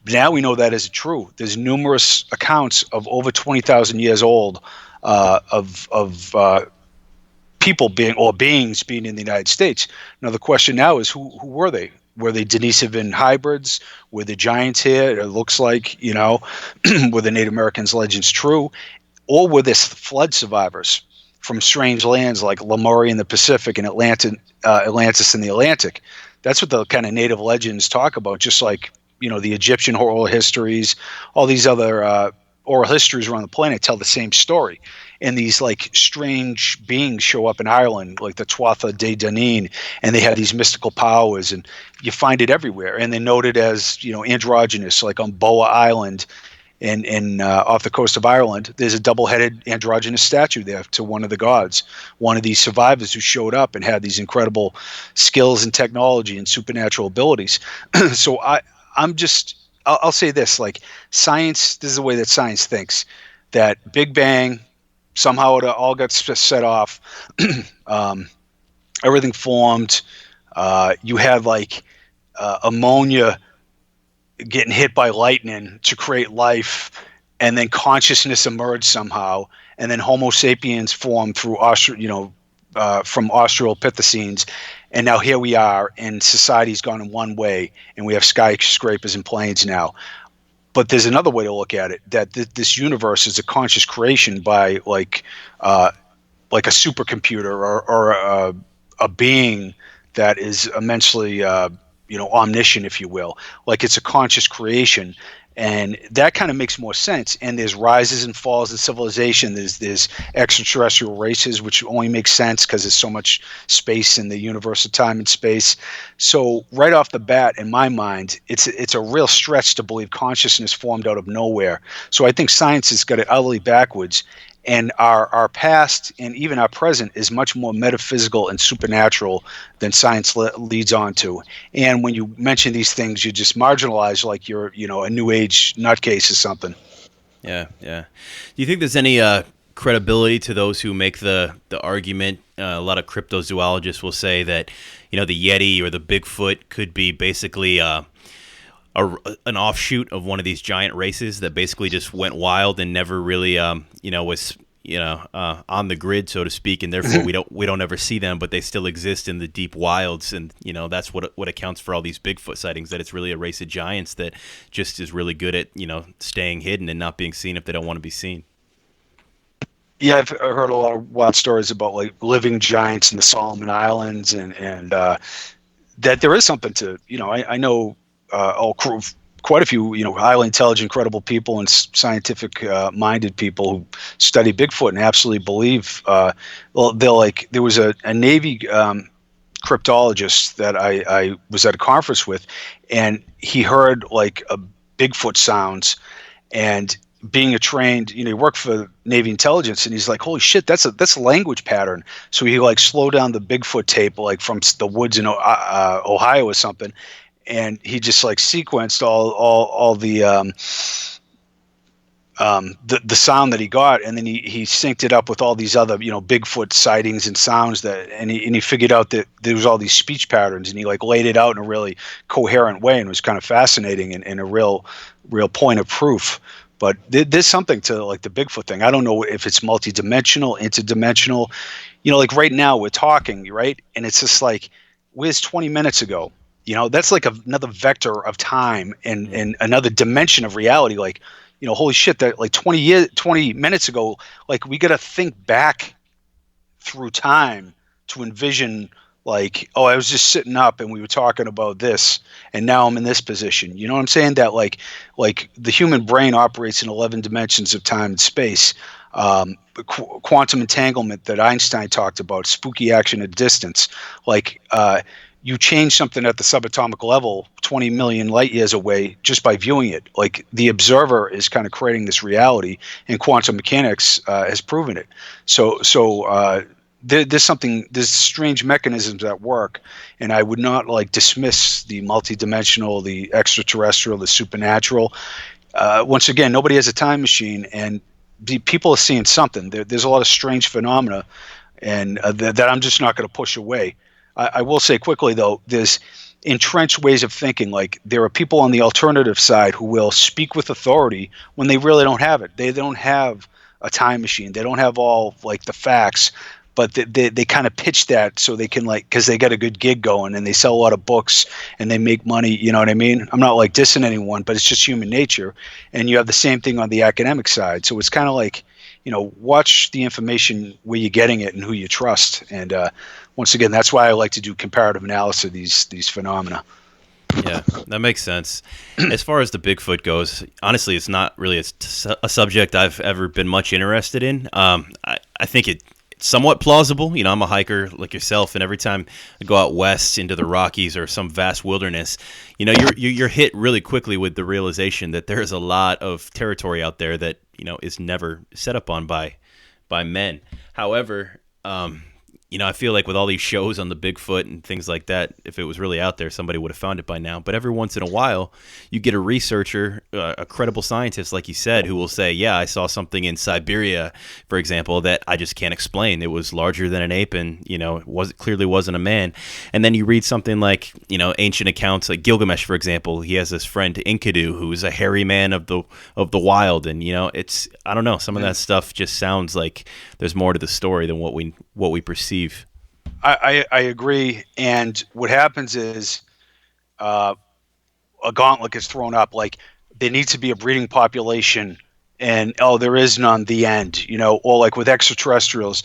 Now we know that isn't true. There's numerous accounts of over 20,000 years old of people beings being in the United States. Now the question now is, who were they? Were they Denisovan hybrids? Were the giants here? It looks like, were the Native Americans' legends true? Or were this flood survivors from strange lands like Lemuria in the Pacific and Atlantis in the Atlantic? That's what the kind of native legends talk about, just like, the Egyptian oral histories, all these other oral histories around the planet tell the same story. And these like strange beings show up in Ireland, like the Tuatha De Danann, and they have these mystical powers, and you find it everywhere. And they're noted as, androgynous, like on Boa Island in off the coast of Ireland. There's a double-headed androgynous statue there to one of the gods, one of these survivors who showed up and had these incredible skills and technology and supernatural abilities. So I'll say this, like science, this is the way that science thinks, that Big Bang, somehow it all got set off, everything formed, you had like ammonia getting hit by lightning to create life, and then consciousness emerged somehow, and then Homo sapiens formed through from Australopithecines, and now here we are, and society's gone in one way, and we have skyscrapers and planes now. But there's another way to look at it, that this universe is a conscious creation by like a supercomputer or a being that is immensely omniscient, if you will. Like it's a conscious creation, and that kind of makes more sense. And there's rises and falls in civilization. There's extraterrestrial races, which only makes sense because there's so much space in the universe of time and space. So right off the bat, in my mind, it's a real stretch to believe consciousness formed out of nowhere. So I think science has got it utterly backwards. And our past and even our present is much more metaphysical and supernatural than science leads on to. And when you mention these things, you just marginalize like you're, a new age nutcase or something. Yeah. Do you think there's any credibility to those who make the argument? A lot of cryptozoologists will say that, the Yeti or the Bigfoot could be basically an offshoot of one of these giant races that basically just went wild and never really, was, on the grid, so to speak, and therefore we don't ever see them, but they still exist in the deep wilds, and that's what accounts for all these Bigfoot sightings. That it's really a race of giants that just is really good at staying hidden and not being seen if they don't want to be seen. Yeah, I've heard a lot of wild stories about like living giants in the Solomon Islands, and that there is something to I know. Quite a few, highly intelligent, credible people and scientific-minded people who study Bigfoot and absolutely believe. There was a Navy cryptologist that I was at a conference with, and he heard like a Bigfoot sounds, and being a trained, he worked for Navy intelligence, and he's like, holy shit, that's a language pattern. So he like slowed down the Bigfoot tape, like from the woods in Ohio or something. And he just like sequenced all the sound that he got, and then he synced it up with all these other Bigfoot sightings and sounds and he figured out that there was all these speech patterns, and he like laid it out in a really coherent way, and it was kind of fascinating and a real point of proof. But there's something to like the Bigfoot thing. I don't know if it's multidimensional, interdimensional. Like right now we're talking, right, and it's just like, where's 20 minutes ago? That's like another vector of time and another dimension of reality. Like, holy shit, that like 20 minutes ago, like we got to think back through time to envision like, oh, I was just sitting up and we were talking about this, and now I'm in this position. You know what I'm saying? That like the human brain operates in 11 dimensions of time and space. Quantum entanglement that Einstein talked about, spooky action at distance. Like, you change something at the subatomic level 20 million light years away just by viewing it. Like the observer is kind of creating this reality, and quantum mechanics has proven it. So there's strange mechanisms at work, and I would not like dismiss the multidimensional, the extraterrestrial, the supernatural. Once again, nobody has a time machine, and people are seeing something. There's a lot of strange phenomena, and that I'm just not going to push away. I will say quickly, though, there's entrenched ways of thinking. Like there are people on the alternative side who will speak with authority when they really don't have it. They don't have a time machine. They don't have all like the facts, but they kind of pitch that so they can because they got a good gig going and they sell a lot of books and they make money. You know what I mean? I'm not like dissing anyone, but it's just human nature. And you have the same thing on the academic side. So it's kind of like, watch the information where you're getting it and who you trust. And once again, that's why I like to do comparative analysis of these phenomena. Yeah, that makes sense. As far as the Bigfoot goes, honestly, it's not really a subject I've ever been much interested in. I think it's somewhat plausible. I'm a hiker like yourself, and every time I go out west into the Rockies or some vast wilderness, you're hit really quickly with the realization that there is a lot of territory out there that is never set up on by men. However, I feel like with all these shows on the Bigfoot and things like that, if it was really out there, somebody would have found it by now. But every once in a while, you get a researcher, a credible scientist, like you said, who will say, yeah, I saw something in Siberia, for example, that I just can't explain. It was larger than an ape and, it clearly wasn't a man. And then you read something like, ancient accounts like Gilgamesh, for example. He has this friend, Enkidu, who's a hairy man of the wild. And, it's, I don't know, some of that stuff just sounds like there's more to the story than what we perceive. I agree, and what happens is a gauntlet gets thrown up. Like there needs to be a breeding population, and there is none. The end, or like with extraterrestrials,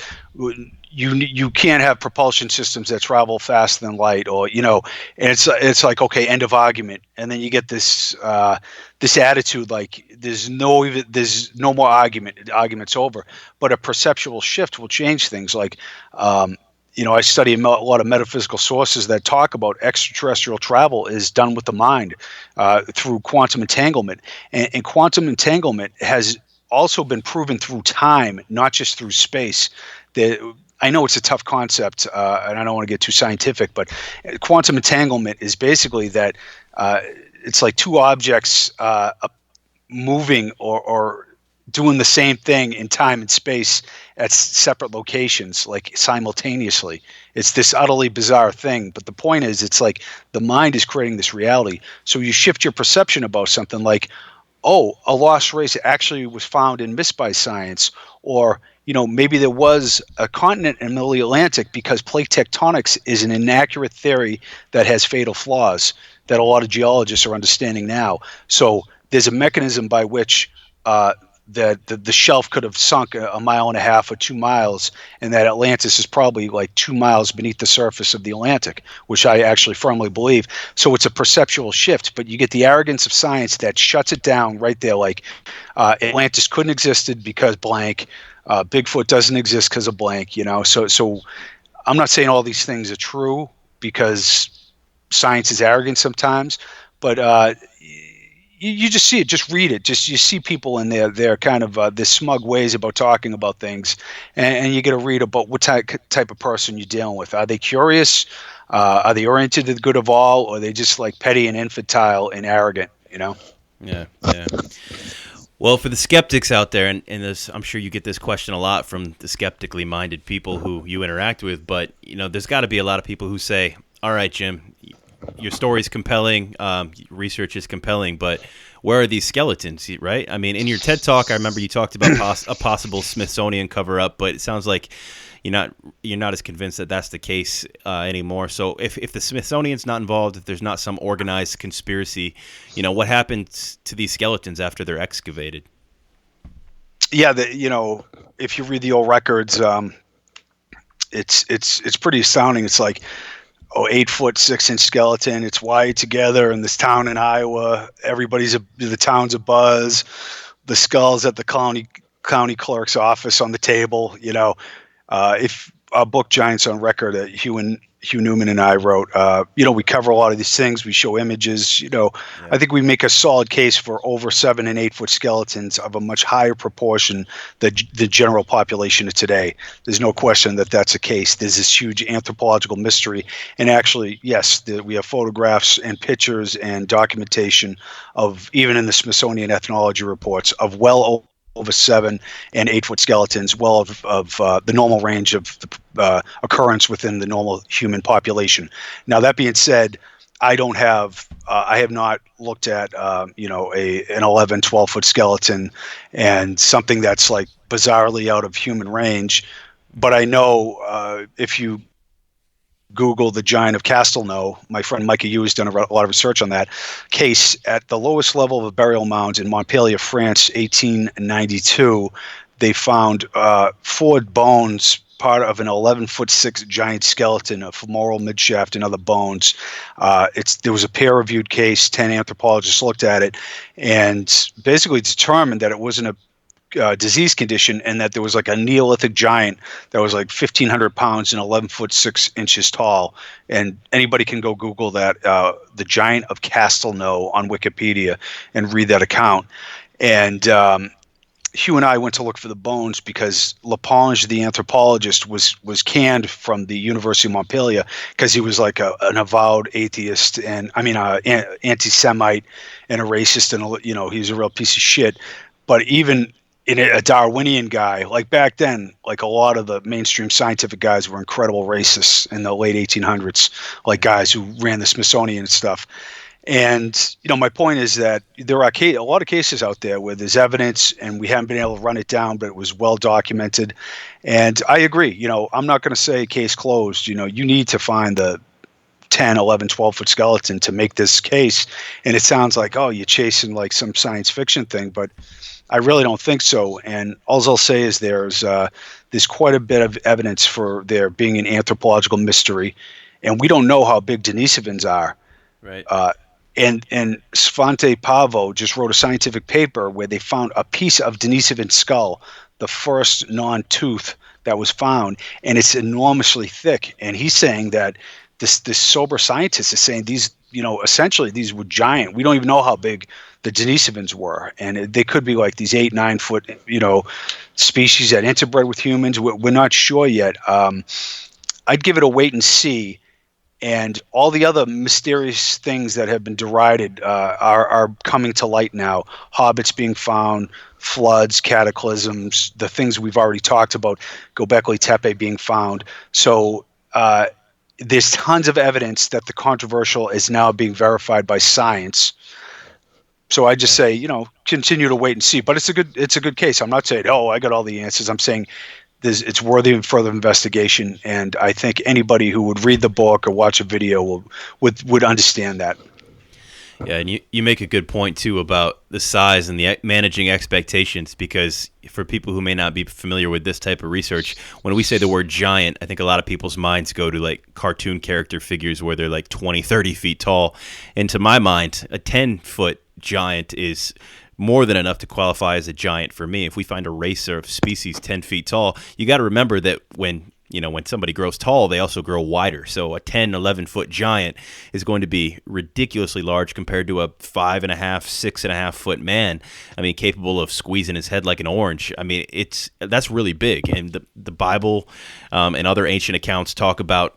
you can't have propulsion systems that travel faster than light, or and it's like okay, end of argument, and then you get this attitude like there's no more argument. Argument's over. But a perceptual shift will change things. Like I study a lot of metaphysical sources that talk about extraterrestrial travel is done with the mind through quantum entanglement. And quantum entanglement has also been proven through time, not just through space. I know it's a tough concept, and I don't want to get too scientific, but quantum entanglement is basically that it's like two objects moving or doing the same thing in time and space at separate locations, like simultaneously. It's this utterly bizarre thing. But the point is, it's like the mind is creating this reality. So you shift your perception about something like, oh, a lost race actually was found and missed by science. Or, maybe there was a continent in the middle of the Atlantic because plate tectonics is an inaccurate theory that has fatal flaws that a lot of geologists are understanding now. So there's a mechanism by which that the shelf could have sunk a mile and a half or 2 miles, and that Atlantis is probably like 2 miles beneath the surface of the Atlantic, which I actually firmly believe. So it's a perceptual shift, but you get the arrogance of science that shuts it down right there. Like Atlantis couldn't existed because blank, Bigfoot doesn't exist because of blank. So I'm not saying all these things are true because science is arrogant sometimes, but you just see it, just read it. Just you see people in their kind of this smug ways about talking about things, and you get to read about what type of person you're dealing with. Are they curious? Are they oriented to the good of all, or are they just like petty and infantile and arrogant? Yeah. Well, for the skeptics out there, and this, I'm sure you get this question a lot from the skeptically minded people who you interact with, but there's got to be a lot of people who say, all right, Jim, your story's compelling, research is compelling, but where are these skeletons, right? I mean, in your TED Talk, I remember you talked about a possible Smithsonian cover-up, but it sounds like you're not as convinced that that's the case anymore. So if the Smithsonian's not involved, if there's not some organized conspiracy, what happens to these skeletons after they're excavated? Yeah, if you read the old records, it's pretty astounding. It's like 8 foot 6 inch skeleton. It's wired together in this town in Iowa. The town's a buzz. The skull's at the county clerk's office on the table. If our book Giants on Record, Hugh Newman and I wrote. We cover a lot of these things. We show images. I think we make a solid case for over 7 and 8 foot skeletons of a much higher proportion than the general population of today. There's no question that that's the case. There's this huge anthropological mystery, and actually, yes, we have photographs and pictures and documentation of, even in the Smithsonian ethnology reports, of well over 7 and 8 foot skeletons, well of the normal range of the occurrence within the normal human population. Now, that being said, I have not looked at an 11, 12 foot skeleton and something that's like bizarrely out of human range. But I know if you Google the Giant of Castille, my friend Micah Yu has done a lot of research on that case. At the lowest level of the burial mounds in Montpellier, France, 1892, they found 4 bones, part of an 11'6" giant skeleton, a femoral midshaft, and other bones. There was a peer-reviewed case. 10 anthropologists looked at it and basically determined that it wasn't a disease condition, and that there was like a Neolithic giant that was like 1,500 pounds and 11'6" tall. And anybody can go Google that, the Giant of Castille on Wikipedia, and read that account. And Hugh and I went to look for the bones because Lepage, the anthropologist, was canned from the University of Montpellier because he was like an avowed atheist and anti-Semite and a racist, and he was a real piece of shit. But even in a Darwinian guy, like back then, like a lot of the mainstream scientific guys were incredible racists in the late 1800s, like guys who ran the Smithsonian and stuff. And, my point is that there are a lot of cases out there where there's evidence and we haven't been able to run it down, but it was well documented. And I agree, I'm not going to say case closed. You need to find the 10, 11, 12 foot skeleton to make this case. And it sounds like, oh, you're chasing like some science fiction thing, but I really don't think so. And all I'll say is there's quite a bit of evidence for there being an anthropological mystery, and we don't know how big Denisovans are. Right. And Svante Pavo just wrote a scientific paper where they found a piece of Denisovan skull, the first non-tooth that was found, and it's enormously thick. And he's saying that this sober scientist is saying these, essentially these were giant. We don't even know how big the Denisovans were, and they could be like these 8, 9 foot, species that interbred with humans. We're not sure yet. I'd give it a wait and see. And all the other mysterious things that have been derided are coming to light now. Hobbits being found, floods, cataclysms, the things we've already talked about, Göbekli Tepe being found. So there's tons of evidence that the controversial is now being verified by science. So I just say, continue to wait and see. But it's a good case. I'm not saying, I got all the answers. I'm saying it's worthy of further investigation, and I think anybody who would read the book or watch a video would understand that. Yeah, and you make a good point, too, about the size and the managing expectations, because for people who may not be familiar with this type of research, when we say the word giant, I think a lot of people's minds go to like cartoon character figures where they're like 20, 30 feet tall. And to my mind, a 10-foot giant is more than enough to qualify as a giant for me. If we find a race or species 10 feet tall, you got to remember that when somebody grows tall, they also grow wider. So a 10, 11-foot giant is going to be ridiculously large compared to a 5.5, 6.5 foot man. I mean, capable of squeezing his head like an orange. I mean, that's really big. And the Bible and other ancient accounts talk about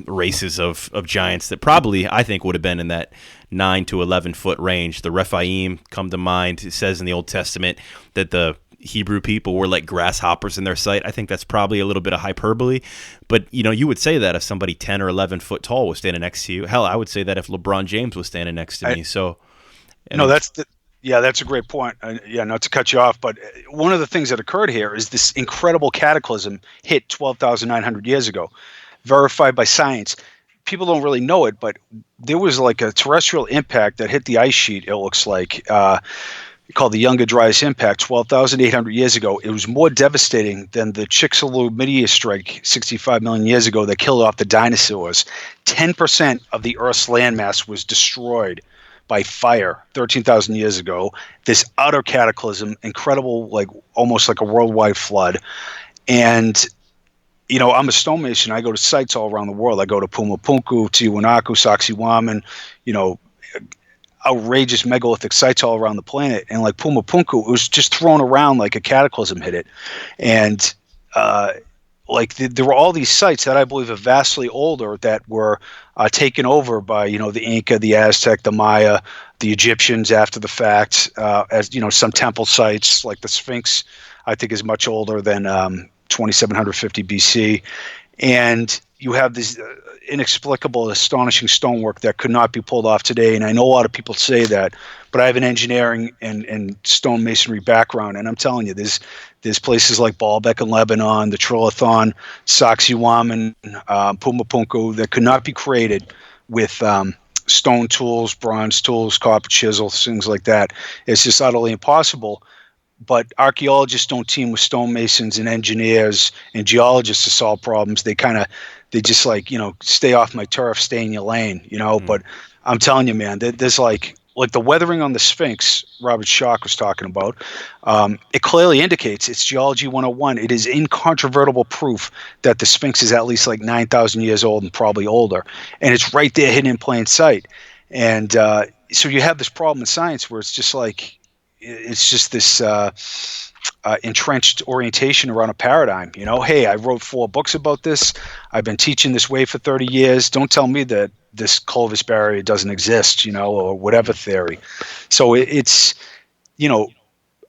races of giants that probably, I think, would have been in that 9 to 11 foot range. The Rephaim come to mind. It says in the Old Testament that the Hebrew people were like grasshoppers in their sight. I think that's probably a little bit of hyperbole, but you would say that if somebody 10 or 11 foot tall was standing next to you. Hell, I would say that if LeBron James was standing next to me. So, that's a great point. Not to cut you off, but one of the things that occurred here is this incredible cataclysm hit 12,900 years ago, verified by science. People don't really know it, but there was like a terrestrial impact that hit the ice sheet. It looks like. Called the Younger Dryas Impact 12,800 years ago. It was more devastating than the Chicxulub meteor strike 65 million years ago that killed off the dinosaurs. 10% of the Earth's landmass was destroyed by fire 13,000 years ago. This utter cataclysm, incredible, like almost like a worldwide flood. And I'm a stonemason. I go to sites all around the world. I go to Pumapunku, Tiwanaku, Sacsayhuaman, outrageous megalithic sites all around the planet. And like Pumapunku, it was just thrown around like a cataclysm hit it. And there were all these sites that I believe are vastly older that were taken over by, the Inca, the Aztec, the Maya, the Egyptians after the fact, as, some temple sites like the Sphinx, I think is much older than 2750 BC. And you have this inexplicable, astonishing stonework that could not be pulled off today. And I know a lot of people say that, but I have an engineering and stonemasonry background. And I'm telling you, there's places like Baalbek in Lebanon, the Trillathon, Sacsayhuaman, Pumapunku that could not be created with stone tools, bronze tools, copper chisels, things like that. It's just utterly impossible. But archaeologists don't team with stonemasons and engineers and geologists to solve problems. They just stay off my turf, stay in your lane, But I'm telling you, man, there's like the weathering on the Sphinx Robert Schoch was talking about. It clearly indicates it's geology 101. It is incontrovertible proof that the Sphinx is at least like 9,000 years old and probably older. And it's right there hidden in plain sight. And so you have this problem in science where it's just like, it's just this entrenched orientation around a paradigm. Hey, I wrote 4 books about this. I've been teaching this way for 30 years. Don't tell me that this Clovis barrier doesn't exist, or whatever theory. So it's,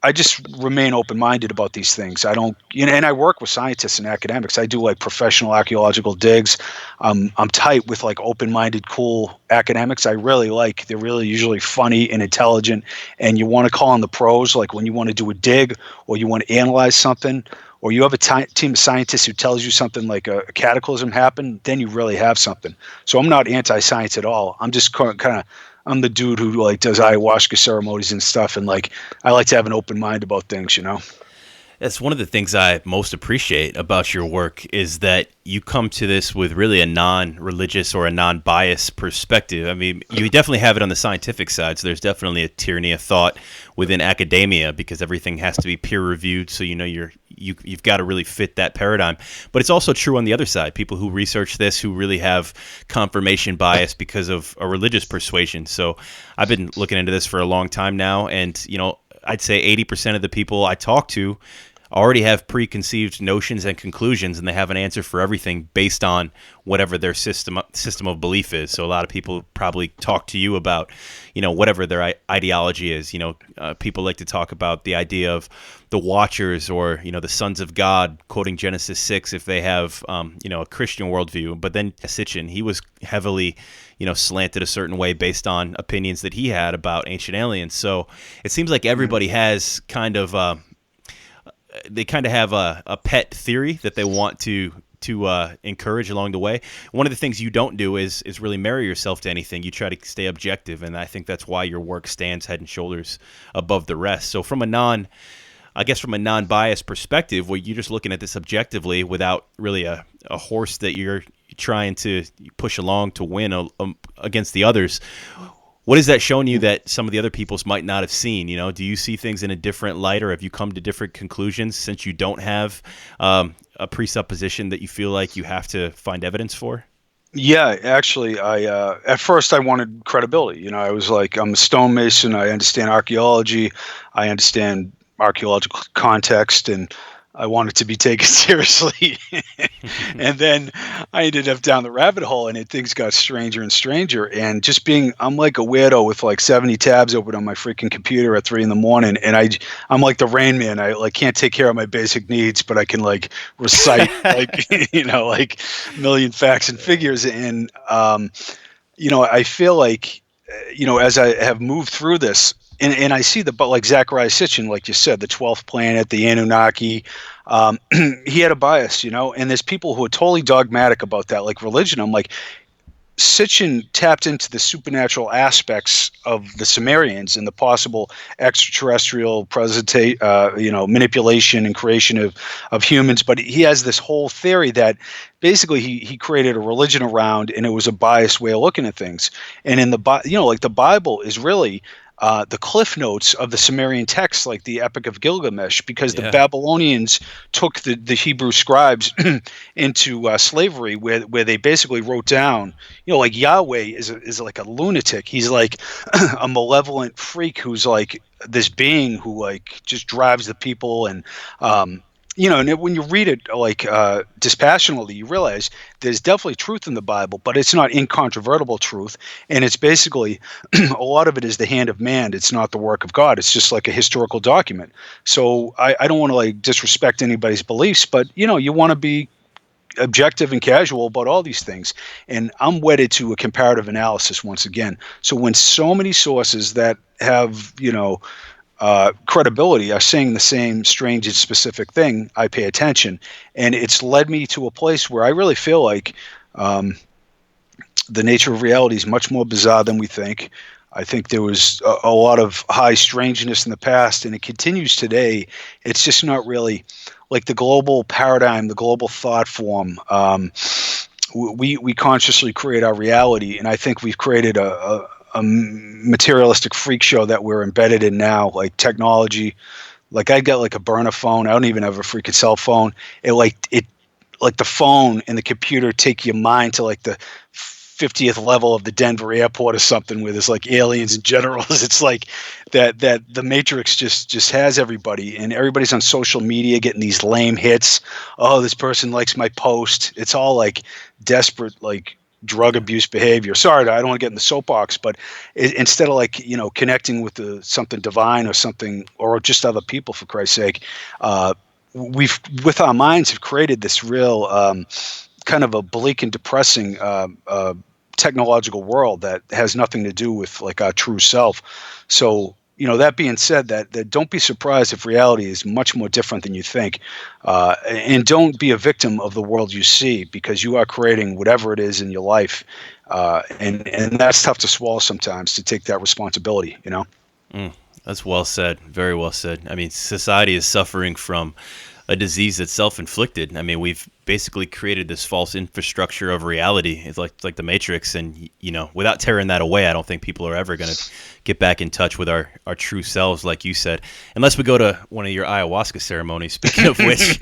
I just remain open-minded about these things. I don't, and I work with scientists and academics. I do like professional archaeological digs. I'm tight with like open-minded, cool academics. They're really usually funny and intelligent. And you want to call on the pros, like when you want to do a dig or you want to analyze something, or you have a team of scientists who tells you something like a cataclysm happened, then you really have something. So I'm not anti-science at all. I'm just I'm the dude who does ayahuasca ceremonies and stuff, and I like to have an open mind about things, That's one of the things I most appreciate about your work is that you come to this with really a non-religious or a non-biased perspective. I mean, you definitely have it on the scientific side, so there's definitely a tyranny of thought within academia because everything has to be peer-reviewed, so you've got to really fit that paradigm. But it's also true on the other side, people who research this who really have confirmation bias because of a religious persuasion. So I've been looking into this for a long time now, and I'd say 80% of the people I talk to already have preconceived notions and conclusions, and they have an answer for everything based on whatever their system of belief is. So a lot of people probably talk to you about, whatever their ideology is. People like to talk about the idea of the Watchers or, the sons of God, quoting Genesis 6 if they have, a Christian worldview. But then Sitchin, he was heavily, slanted a certain way based on opinions that he had about ancient aliens. So it seems like everybody has kind of have a pet theory that they want to encourage along the way. One of the things you don't do is really marry yourself to anything. You try to stay objective, and I think that's why your work stands head and shoulders above the rest. So from a non-biased perspective, where you're just looking at this objectively without really a horse that you're trying to push along to win against the others, what has that shown you that some of the other peoples might not have seen? Do you see things in a different light, or have you come to different conclusions since you don't have a presupposition that you feel like you have to find evidence for? Yeah, actually, I at first I wanted credibility. I was like, I'm a stonemason. I understand archaeology. I understand archaeological context, and I wanted to be taken seriously. And then I ended up down the rabbit hole, and things got stranger and stranger. And I'm like a weirdo with like 70 tabs open on my freaking computer at 3 a.m. And I'm like the Rain Man. I can't take care of my basic needs, but I can recite like a million facts and figures. And I feel like as I have moved through this. And I see like Zachariah Sitchin, like you said, the 12th planet, the Anunnaki, he had a bias, and there's people who are totally dogmatic about that, like religion. I'm like, Sitchin tapped into the supernatural aspects of the Sumerians and the possible extraterrestrial manipulation and creation of humans. But he has this whole theory that basically he created a religion around, and it was a biased way of looking at things. And in the Bible is really the cliff notes of the Sumerian texts, like the Epic of Gilgamesh, because the Yeah. Babylonians took the Hebrew scribes into slavery, where they basically wrote down, like Yahweh is like a lunatic. He's like a malevolent freak who's like this being who like just drives the people, and and when you read it like dispassionately, you realize there's definitely truth in the Bible, but it's not incontrovertible truth, and it's basically a lot of it is the hand of man. It's not the work of God. It's just like a historical document. So I don't want to like disrespect anybody's beliefs, but you want to be objective and casual about all these things. And I'm wedded to a comparative analysis once again. So when so many sources that have, credibility are saying the same strange and specific thing, I pay attention. And it's led me to a place where I really feel like the nature of reality is much more bizarre than we think. I think there was a lot of high strangeness in the past, and it continues today. It's just not really like the global paradigm, the global thought form. We consciously create our reality, and I think we've created a materialistic freak show that we're embedded in now, like technology. Like I got like a burner phone. I don't even have a freaking cell phone. Like the phone and the computer take your mind to like the 50th level of the Denver airport or something, where there's like aliens and generals. It's like that the Matrix just has everybody, and everybody's on social media getting these lame hits. Oh, this person likes my post. It's all like desperate, like drug abuse behavior. Sorry, I don't want to get in the soapbox, but instead of like, connecting with something divine or something, or just other people, for Christ's sake, we've, with our minds, have created this real kind of a bleak and depressing technological world that has nothing to do with like our true self. So, that being said, that don't be surprised if reality is much more different than you think, and don't be a victim of the world you see, because you are creating whatever it is in your life, and that's tough to swallow sometimes, to take that responsibility. That's well said. Very well said. I mean, society is suffering from a disease that's self-inflicted. I mean, we've basically created this false infrastructure of reality. It's like the Matrix, and without tearing that away, I don't think people are ever going to get back in touch with our true selves, like you said, unless we go to one of your ayahuasca ceremonies. Speaking of which,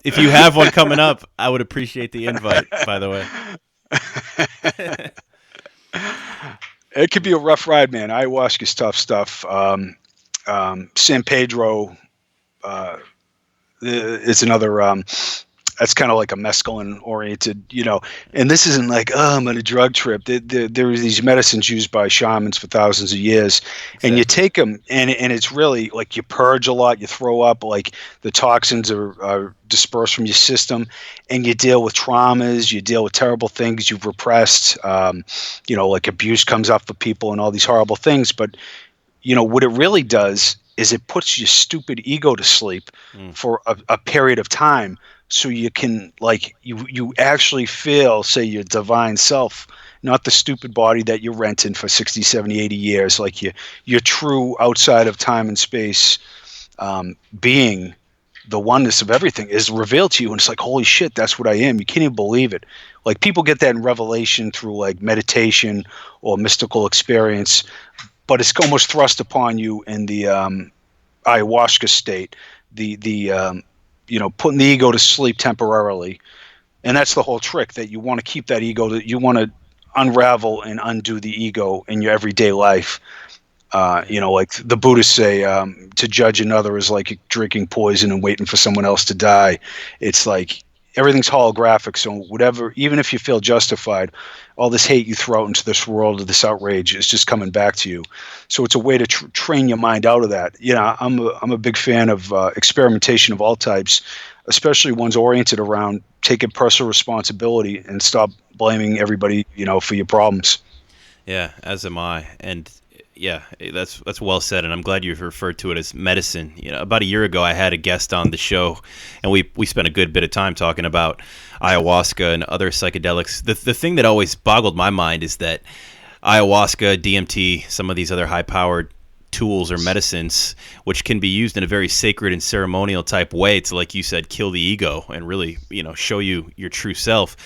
if you have one coming up, I would appreciate the invite, by the way. It could be a rough ride, man. Ayahuasca's tough stuff. San Pedro is another, that's kind of like a mescaline oriented, and this isn't like, I'm on a drug trip. There are these medicines used by shamans for thousands of years, exactly. And you take them, and it's really like you purge a lot, you throw up, like the toxins are dispersed from your system, and you deal with traumas, you deal with terrible things you've repressed, like abuse comes up for people and all these horrible things. But what it really does is it puts your stupid ego to sleep for a period of time, so you can, like, you actually feel, say, your divine self, not the stupid body that you're renting for 60, 70, 80 years, like your true outside of time and space being, the oneness of everything is revealed to you, and it's like, holy shit, that's what I am. You can't even believe it. Like, people get that in revelation through like meditation or mystical experience, but it's almost thrust upon you in the ayahuasca state, the putting the ego to sleep temporarily. And that's the whole trick, that you want to keep that ego, that you want to unravel and undo the ego in your everyday life. Like the Buddhists say, to judge another is like drinking poison and waiting for someone else to die. It's like everything's holographic. So whatever, even if you feel justified, all this hate you throw out into this world, or this outrage, is just coming back to you. So it's a way to train your mind out of that. I'm a big fan of experimentation of all types, especially ones oriented around taking personal responsibility and stop blaming everybody, for your problems. Yeah, as am I. And yeah, that's well said, and I'm glad you referred to it as medicine. About a year ago, I had a guest on the show, and we spent a good bit of time talking about ayahuasca and other psychedelics. The thing that always boggled my mind is that ayahuasca, DMT, some of these other high-powered tools or medicines, which can be used in a very sacred and ceremonial type way to, like you said, kill the ego and really, show you your true self.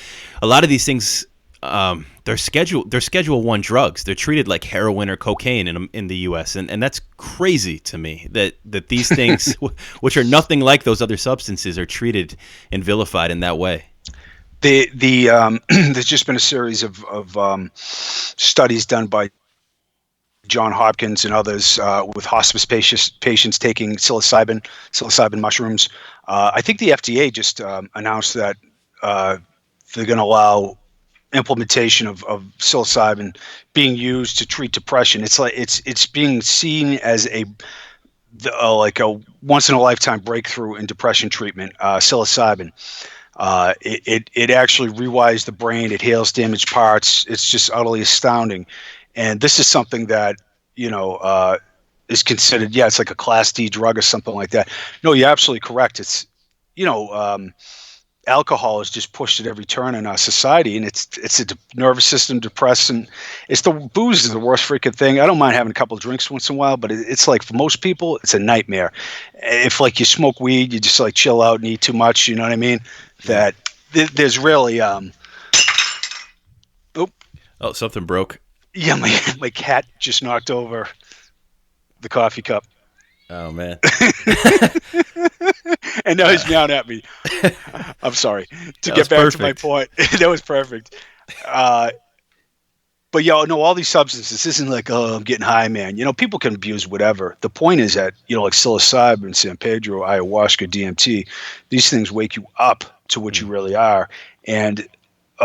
A lot of these things they're Schedule 1 drugs. They're treated like heroin or cocaine in the U.S. and that's crazy to me that these things, which are nothing like those other substances, are treated and vilified in that way. There's just been a series of studies done by John Hopkins and others with hospice patients taking psilocybin mushrooms. I think the FDA just announced that they're going to allow implementation of psilocybin being used to treat depression. It's like it's being seen as like a once in a lifetime breakthrough in depression treatment. Psilocybin. It actually rewires the brain. It heals damaged parts. It's just utterly astounding. And this is something that, is considered, it's like a class D drug or something like that. No, you're absolutely correct. It's, alcohol is just pushed at every turn in our society, and it's a nervous system depressant. Booze is the worst freaking thing. I don't mind having a couple of drinks once in a while, but it's like for most people, it's a nightmare. If like you smoke weed, you just like chill out and eat too much. You know what I mean? That there's really Oh, something broke. Yeah, my cat just knocked over the coffee cup. Oh man. And now he's meowing at me. I'm sorry. To get back to my point, that was perfect. But all these substances, this isn't like, oh, I'm getting high, man. People can abuse whatever. The point is that, like psilocybin, San Pedro, ayahuasca, DMT, these things wake you up to what you really are. And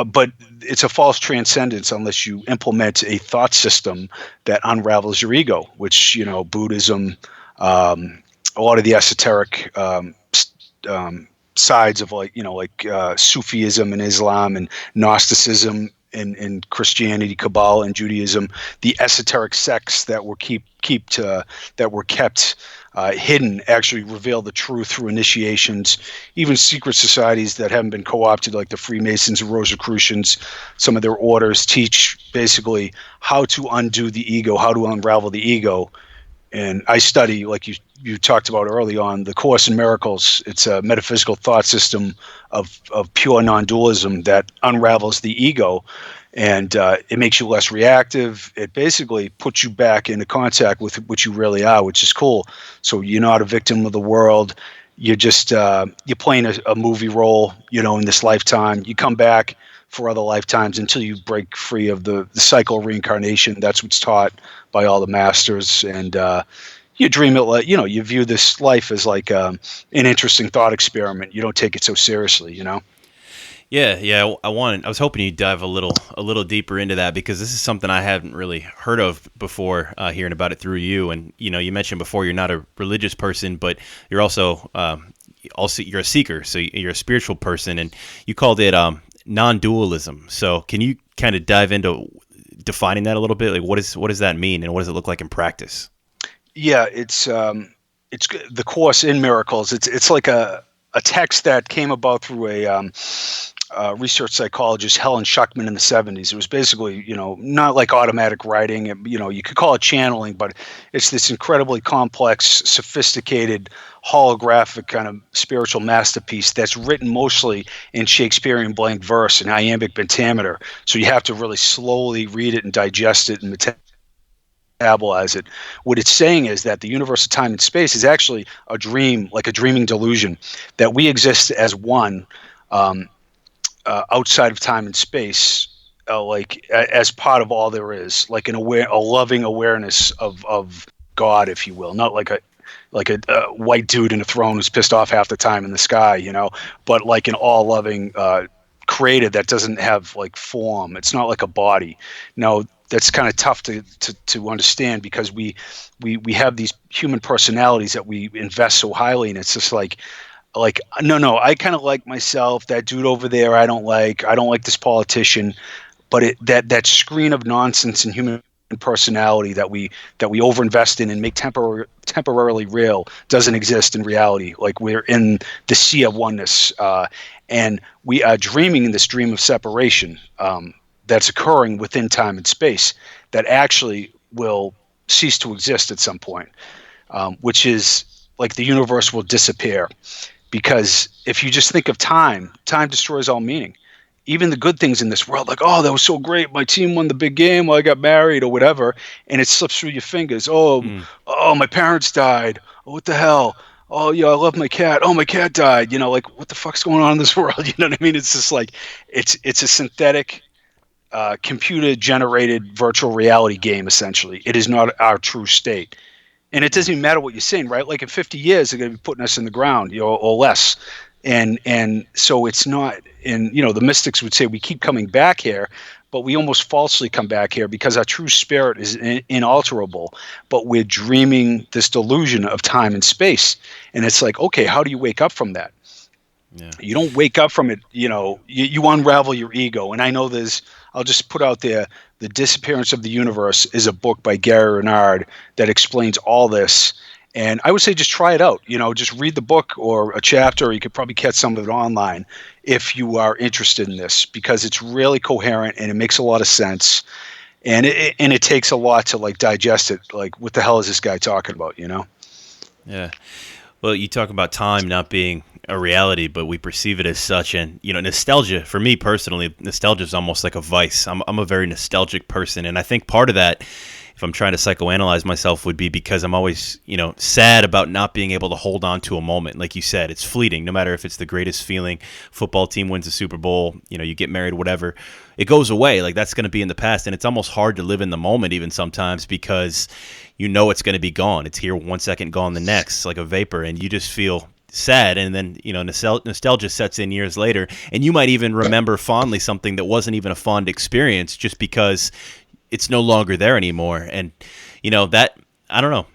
but it's a false transcendence unless you implement a thought system that unravels your ego, which, Buddhism, a lot of the esoteric sides of Sufism and Islam and Gnosticism and Christianity, Kabbalah and Judaism, the esoteric sects that were kept hidden actually reveal the truth through initiations. Even secret societies that haven't been co-opted, like the Freemasons and Rosicrucians, some of their orders teach basically how to undo the ego, how to unravel the ego. And I study, like you talked about early on, the Course in Miracles. It's a metaphysical thought system of pure non-dualism that unravels the ego, and it makes you less reactive. It basically puts you back into contact with what you really are, which is cool. So you're not a victim of the world. You're just you're playing a movie role, in this lifetime. You come back for other lifetimes until you break free of the cycle of reincarnation. That's what's taught by all the masters. And you dream it like, you view this life as like an interesting thought experiment. You don't take it so seriously, Yeah. I was hoping you'd dive a little deeper into that, because this is something I hadn't really heard of before, hearing about it through you. And you mentioned before you're not a religious person, but you're also you're a seeker, so you're a spiritual person, and you called it non-dualism. So can you kind of dive into defining that a little bit? Like what does that mean, and what does it look like in practice? Yeah, it's the Course in Miracles. It's like a text that came about through a research psychologist, Helen Schuckman, in the 70s. It was basically, not like automatic writing. You could call it channeling, but it's this incredibly complex, sophisticated, holographic kind of spiritual masterpiece that's written mostly in Shakespearean blank verse and iambic pentameter. So you have to really slowly read it and digest it and metabolize it. What it's saying is that the universe of time and space is actually a dream, like a dreaming delusion, that we exist as one outside of time and space, as part of all there is, like a loving awareness of God, if you will, not like a white dude in a throne who's pissed off half the time in the sky, but like an all-loving creator that doesn't have like form. It's not like a body. No, that's kind of tough to understand, because we have these human personalities that we invest so highly in. It's just like no, I kind of like myself. That dude over there, I don't like this politician. But that screen of nonsense and human personality that we overinvest in and make temporarily real doesn't exist in reality. Like, we're in the sea of oneness, and we are dreaming in this dream of separation that's occurring within time and space that actually will cease to exist at some point, which is like the universe will disappear. Because if you just think of time destroys all meaning. even the good things in this world, like, oh, that was so great, my team won the big game, well, I got married or whatever, and it slips through your fingers. Oh, my parents died. Oh, what the hell? Oh, yeah, I love my cat. Oh, my cat died. You know, like, what the fuck's going on in this world? You know what I mean? It's just like, it's a synthetic, computer-generated virtual reality game, essentially. It is not our true state. And it doesn't even matter what you're saying, right? Like in 50 years, they're going to be putting us in the ground, you know, or less. And so it's not, and, you know, the mystics would say we keep coming back here, but we almost falsely come back here because our true spirit is inalterable, but we're dreaming this delusion of time and space. And it's like, okay, how do you wake up from that? Yeah. You don't wake up from it, you know, you unravel your ego. And I know I'll just put out there, The Disappearance of the Universe is a book by Gary Renard that explains all this. And I would say just try it out, you know, just read the book or a chapter, or you could probably catch some of it online if you are interested in this, because it's really coherent and it makes a lot of sense. And it takes a lot to like digest it. Like, what the hell is this guy talking about, you know? Yeah. Well, you talk about time not being a reality, but we perceive it as such. And, you know, nostalgia, for me personally, nostalgia is almost like a vice. I'm a very nostalgic person. And I think part of that, if I'm trying to psychoanalyze myself, would be because I'm always, you know, sad about not being able to hold on to a moment. Like you said, it's fleeting. No matter if it's the greatest feeling, football team wins a Super Bowl, you know, you get married, whatever, it goes away. Like, that's going to be in the past. And it's almost hard to live in the moment even sometimes, because you know it's going to be gone. It's here 1 second, gone the next, like a vapor. And you just feel sad, and then, you know, nostalgia sets in years later, and you might even remember fondly something that wasn't even a fond experience just because it's no longer there anymore. And, you know, that, I don't know,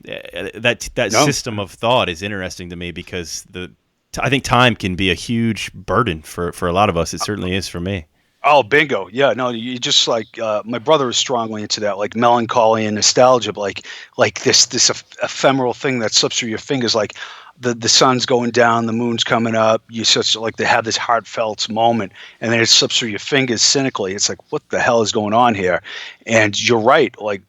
that system of thought is interesting to me, because I think time can be a huge burden for a lot of us. It certainly is for me. Oh, bingo. Yeah, no, you just like, my brother is strongly into that, like melancholy and nostalgia, but like this ephemeral thing that slips through your fingers, like the sun's going down, the moon's coming up, you such like they have this heartfelt moment, and then it slips through your fingers cynically. It's like, what the hell is going on here? And you're right, like,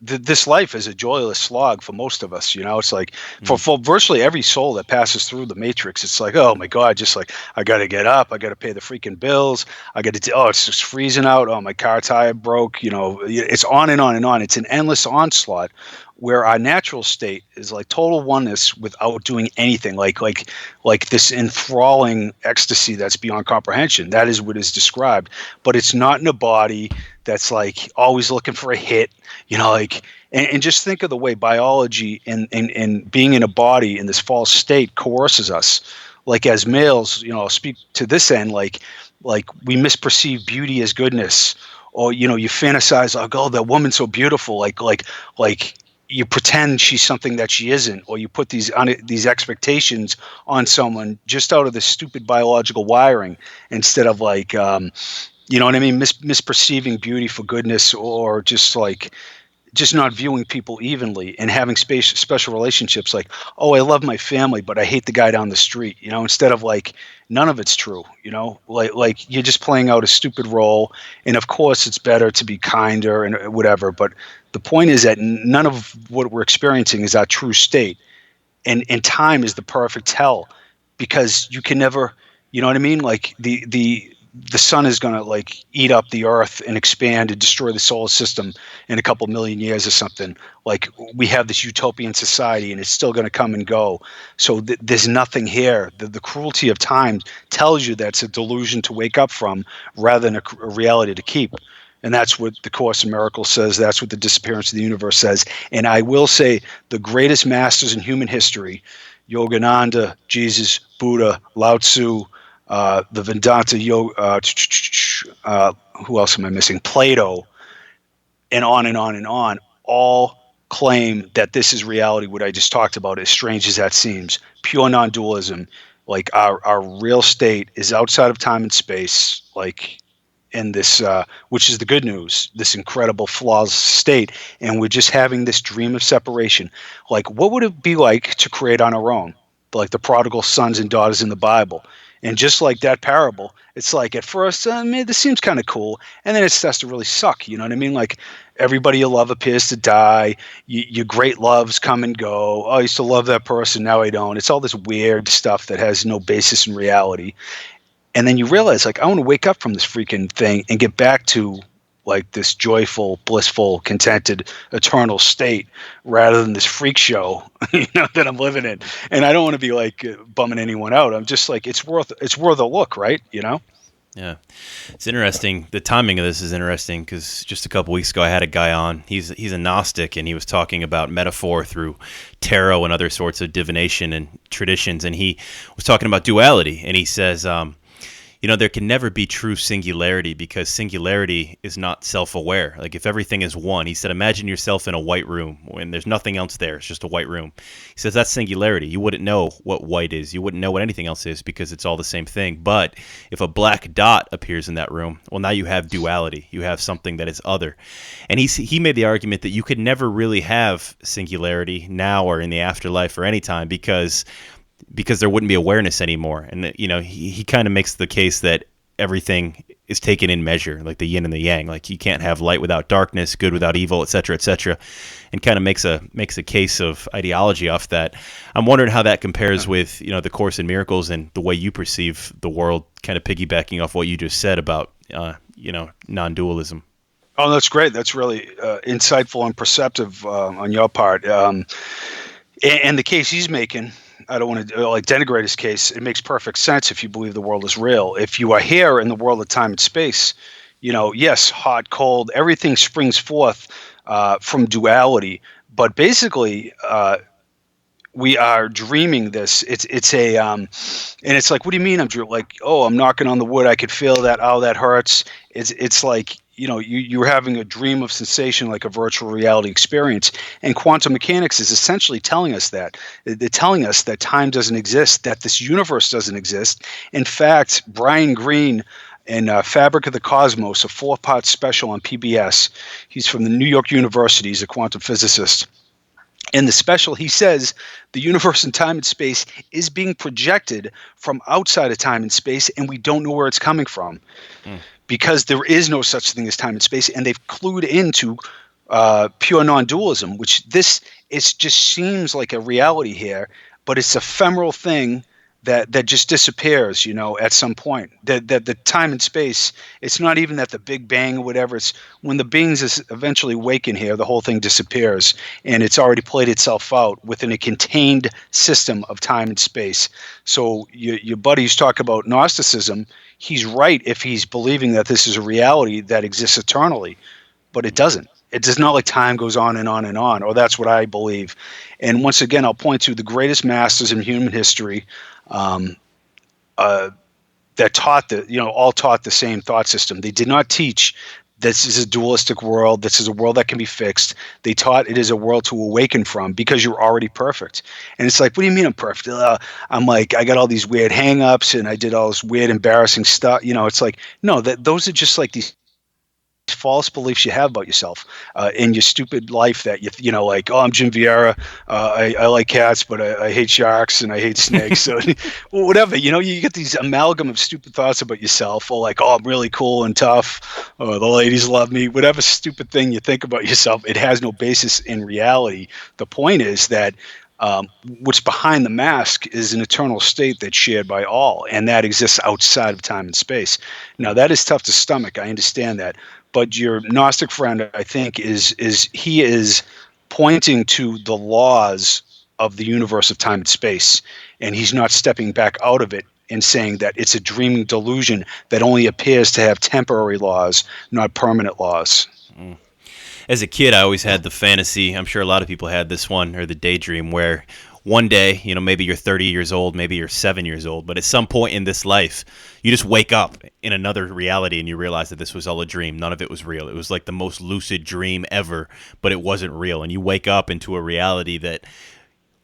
this life is a joyless slog for most of us, you know. It's like for virtually every soul that passes through the matrix, it's like, oh my God, just like, I got to get up, I got to pay the freaking bills, I got to, it's just freezing out, oh, my car tire broke, you know. It's on and on and on. It's an endless onslaught, where our natural state is like total oneness without doing anything, like this enthralling ecstasy that's beyond comprehension. That is what is described, but it's not in a body that's like always looking for a hit, you know, like, and just think of the way biology and being in a body in this false state coerces us. Like, as males, you know, I'll speak to this end, like we misperceive beauty as goodness, or, you know, you fantasize like, oh, that woman's so beautiful, like you pretend she's something that she isn't, or you put these expectations on someone just out of this stupid biological wiring, instead of like, you know what I mean, misperceiving beauty for goodness, or just not viewing people evenly and having special relationships, like, oh, I love my family, but I hate the guy down the street, you know, instead of like, none of it's true, you know, like you're just playing out a stupid role. And of course it's better to be kinder and whatever, but the point is that none of what we're experiencing is our true state. And time is the perfect tell, because you can never, you know what I mean? Like the sun is going to like eat up the earth and expand and destroy the solar system in a couple million years or something. Like, we have this utopian society, and it's still going to come and go. So there's nothing here. The cruelty of time tells you that's a delusion to wake up from, rather than a reality to keep. And that's what the Course in Miracles says. That's what the Disappearance of the Universe says. And I will say, the greatest masters in human history, Yogananda, Jesus, Buddha, Lao Tzu, the Vedanta Yoga, who else am I missing? Plato, and on and on and on, all claim that this is reality, what I just talked about, as strange as that seems. Pure non-dualism, like our real state is outside of time and space, like in this, which is the good news, this incredible flawless state, and we're just having this dream of separation. Like, what would it be like to create on our own, like the prodigal sons and daughters in the Bible? And just like that parable, it's like, at first, man, this seems kind of cool, and then it starts to really suck, you know what I mean? Like, everybody you love appears to die, your great loves come and go, oh, I used to love that person, now I don't. It's all this weird stuff that has no basis in reality. And then you realize, like, I want to wake up from this freaking thing and get back to like this joyful, blissful, contented, eternal state rather than this freak show, that I'm living in. And I don't want to be like bumming anyone out. I'm just like, it's worth a look, right? Yeah, it's interesting. The timing of this is interesting because just a couple weeks ago I had a guy on. He's a Gnostic, and he was talking about metaphor through tarot and other sorts of divination and traditions, and he was talking about duality. And he says, there can never be true singularity because singularity is not self-aware. Like if everything is one, he said, imagine yourself in a white room when there's nothing else there. It's just a white room. He says that's singularity. You wouldn't know what white is. You wouldn't know what anything else is because it's all the same thing. But if a black dot appears in that room, well, now you have duality. You have something that is other. And he made the argument that you could never really have singularity now or in the afterlife or any time because there wouldn't be awareness anymore. And, he kind of makes the case that everything is taken in measure, like the yin and the yang. Like you can't have light without darkness, good without evil, et cetera, and kind of makes a case of ideology off that. I'm wondering how that compares with, the Course in Miracles and the way you perceive the world, kind of piggybacking off what you just said about, non-dualism. Oh, that's great. That's really insightful and perceptive on your part. And the case he's making, I don't want to denigrate his case. It makes perfect sense if you believe the world is real. If you are here in the world of time and space, yes, hot, cold, everything springs forth from duality. But basically, we are dreaming this. It's a and it's like, what do you mean I'm dreaming? Like, oh, I'm knocking on the wood. I could feel that. Oh, that hurts. It's like, you're having a dream of sensation, like a virtual reality experience. And quantum mechanics is essentially telling us that. They're telling us that time doesn't exist, that this universe doesn't exist. In fact, Brian Greene in Fabric of the Cosmos, a 4-part special on PBS, he's from the New York University, he's a quantum physicist. In the special, he says the universe in time and space is being projected from outside of time and space, and we don't know where it's coming from. Because there is no such thing as time and space, and they've clued into pure non-dualism, which it just seems like a reality here, but it's an ephemeral thing that just disappears, at some point. That the time and space, it's not even that the Big Bang or whatever. It's when the beings is eventually awaken here, the whole thing disappears, and it's already played itself out within a contained system of time and space. So your buddies talk about Gnosticism. He's right if he's believing that this is a reality that exists eternally, but it doesn't. It's just not like time goes on and on and on, or that's what I believe. And once again, I'll point to the greatest masters in human history that taught all taught the same thought system. They did not teach this is a dualistic world. This is a world that can be fixed. They taught it is a world to awaken from because you're already perfect. And it's like, what do you mean I'm perfect? I'm like, I got all these weird hang-ups and I did all this weird, embarrassing stuff. It's like, no, those are just like these false beliefs you have about yourself in your stupid life that like, oh, I'm Jim Vieira, I like cats, but I hate sharks and I hate snakes. So whatever, you get these amalgam of stupid thoughts about yourself, or like, oh, I'm really cool and tough, or the ladies love me, whatever stupid thing you think about yourself. It has no basis in reality. The point is that what's behind the mask is an eternal state that's shared by all, and that exists outside of time and space. Now, that is tough to stomach. I understand that. But your Gnostic friend, I think, is pointing to the laws of the universe of time and space, and he's not stepping back out of it and saying that it's a dreaming delusion that only appears to have temporary laws, not permanent laws. As a kid, I always had the fantasy, I'm sure a lot of people had this one, or the daydream, where one day, maybe you're 30 years old, maybe you're 7 years old, but at some point in this life, you just wake up in another reality and you realize that this was all a dream. None of it was real. It was like the most lucid dream ever, but it wasn't real. And you wake up into a reality that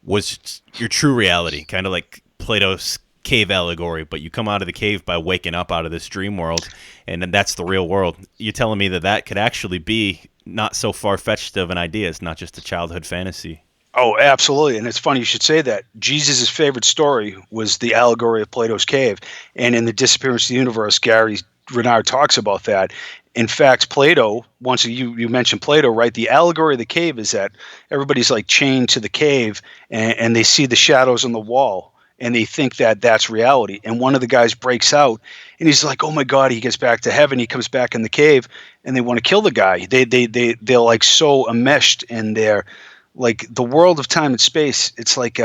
was your true reality, kind of like Plato's cave allegory, but you come out of the cave by waking up out of this dream world, and then that's the real world. You're telling me that could actually be not so far-fetched of an idea. It's not just a childhood fantasy. Oh, absolutely. And it's funny you should say that. Jesus' favorite story was the allegory of Plato's cave. And in The Disappearance of the Universe, Gary Renard talks about that. In fact, Plato, once you mentioned Plato, right? The allegory of the cave is that everybody's like chained to the cave and they see the shadows on the wall. and they think that that's reality. And one of the guys breaks out, and he's like, "Oh my God!" He gets back to heaven. He comes back in the cave, and they want to kill the guy. They're like so enmeshed in their, like, the world of time and space. It's like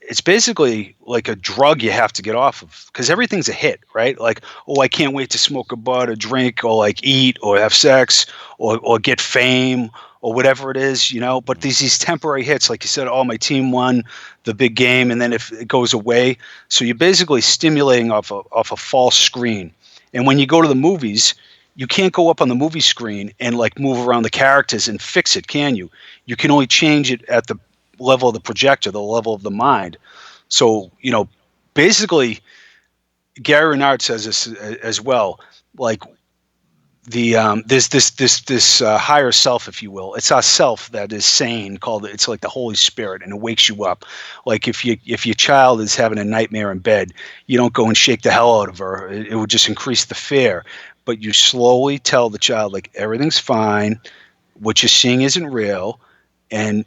it's basically like a drug you have to get off of, because everything's a hit, right? Like, oh, I can't wait to smoke a bud or drink or like eat or have sex or get fame or whatever it is, you know. But these temporary hits, like you said, oh, my team won the big game, and then if it goes away, so you're basically stimulating off a false screen. And when you go to the movies, you can't go up on the movie screen and like move around the characters and fix it, can you? You can only change it at the level of the projector, the level of the mind. So, you know, basically, Gary Renard says this as well. Like, there's this higher self, if you will. It's our self that is sane, it's like the Holy Spirit, and it wakes you up. Like if your child is having a nightmare in bed, you don't go and shake the hell out of her. It would just increase the fear. But you slowly tell the child, like, everything's fine, what you're seeing isn't real, and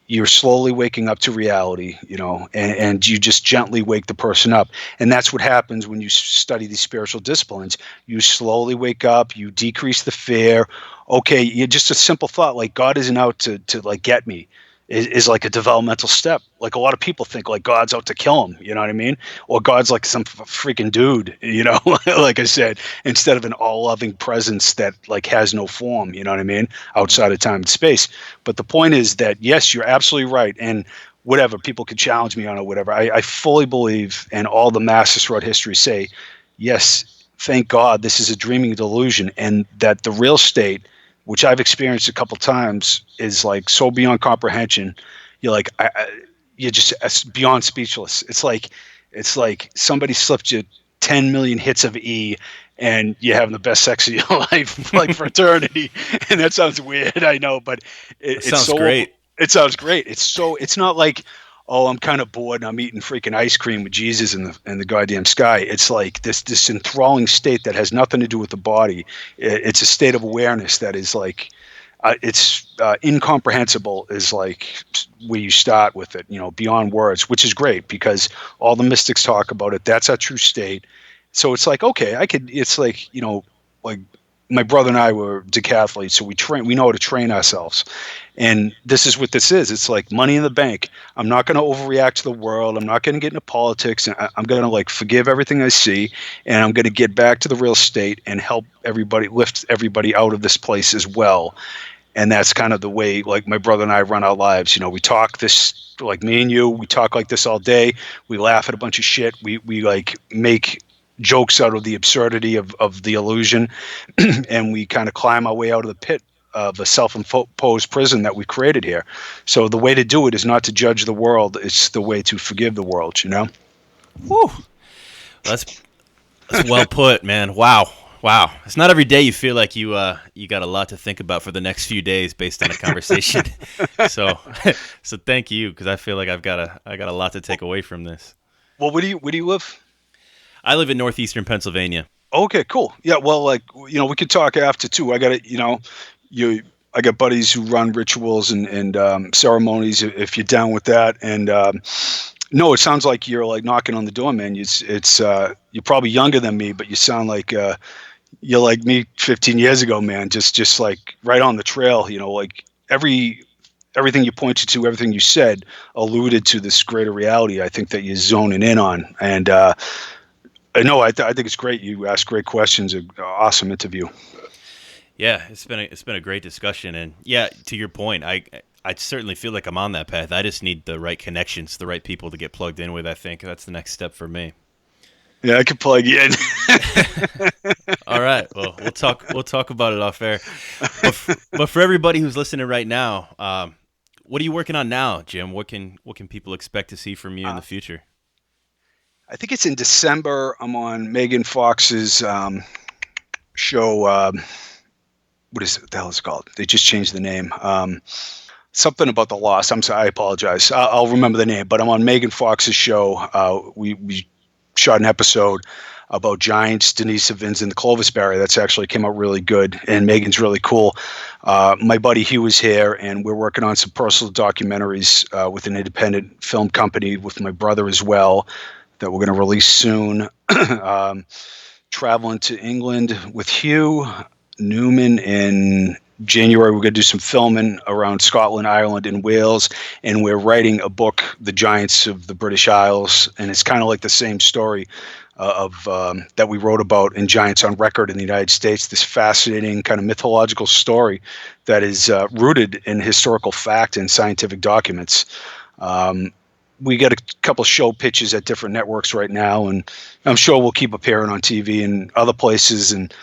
you're slowly waking up to reality, you know, and you just gently wake the person up. And that's what happens when you study these spiritual disciplines. You slowly wake up, you decrease the fear. Okay, you just a simple thought, like, God isn't out to like get me, is like a developmental step. Like, a lot of people think like God's out to kill them, you know what I mean? Or God's like some freaking dude, you know, like I said, instead of an all-loving presence that like has no form, you know what I mean, outside of time and space. But the point is that, yes, you're absolutely right. And whatever, people could challenge me on it, whatever. I fully believe, and all the masters throughout history say, yes, thank God this is a dreaming delusion, and that the real state, which I've experienced a couple times, is like so beyond comprehension. You're like, you're just beyond speechless. It's like somebody slipped you 10 million hits of E, and you're having the best sex of your life, like for eternity. And that sounds weird, I know, but it sounds great. It sounds great. It's not like, oh, I'm kind of bored and I'm eating freaking ice cream with Jesus in the goddamn sky. It's like this enthralling state that has nothing to do with the body. It's a state of awareness that is like, it's incomprehensible, is like where you start with it, you know, beyond words, which is great because all the mystics talk about it. That's our true state. So it's like, okay, it's like, you know, like my brother and I were decathletes, so we know how to train ourselves. And this is what this is. It's like money in the bank. I'm not going to overreact to the world. I'm not going to get into politics. And I'm going to like forgive everything I see. And I'm going to get back to the real state and help everybody, lift everybody out of this place as well. And that's kind of the way, like, my brother and I run our lives. You know, we talk this, like me and you, we talk like this all day. We laugh at a bunch of shit. We like make jokes out of the absurdity of the illusion. And we kind of climb our way out of the pit of a self-imposed prison that we created here. So the way to do it is not to judge the world. It's the way to forgive the world, you know? Woo. That's well put, man. Wow. It's not every day you feel like you got a lot to think about for the next few days based on a conversation. so thank you, because I feel like I got a lot to take away from this. Well, where do you live? I live in northeastern Pennsylvania. Okay, cool. Yeah, well, like, you know, we could talk after too. I got to, you know, I got buddies who run rituals and ceremonies if you're down with that. And no, it sounds like you're like knocking on the door, man. It's you're probably younger than me, but you sound like you're like me 15 years ago, man. Just like right on the trail, you know, like everything you pointed to, everything you said alluded to this greater reality. I think that you're zoning in on. And no, I think it's great. You ask great questions. An awesome interview. Yeah, it's been a great discussion, and yeah, to your point, I certainly feel like I'm on that path. I just need the right connections, the right people to get plugged in with. I think that's the next step for me. Yeah, I can plug you in. All right, well, we'll talk about it off air. But for everybody who's listening right now, what are you working on now, Jim? What can people expect to see from you in the future? I think it's in December. I'm on Megan Fox's show. What is it? What the hell is it called? They just changed the name. Something about the loss. I'm sorry. I apologize. I'll remember the name. But I'm on Megan Fox's show. We shot an episode about giants, Denisovans, and the Clovis barrier. That's actually came out really good, and Megan's really cool. My buddy Hugh is here, and we're working on some personal documentaries with an independent film company with my brother as well that we're going to release soon. Traveling to England with Hugh Newman in January. We're going to do some filming around Scotland, Ireland, and Wales, and we're writing a book, The Giants of the British Isles, and it's kind of like the same story that we wrote about in Giants on Record in the United States, this fascinating kind of mythological story that is rooted in historical fact and scientific documents. We got a couple show pitches at different networks right now, and I'm sure we'll keep appearing on TV and other places. And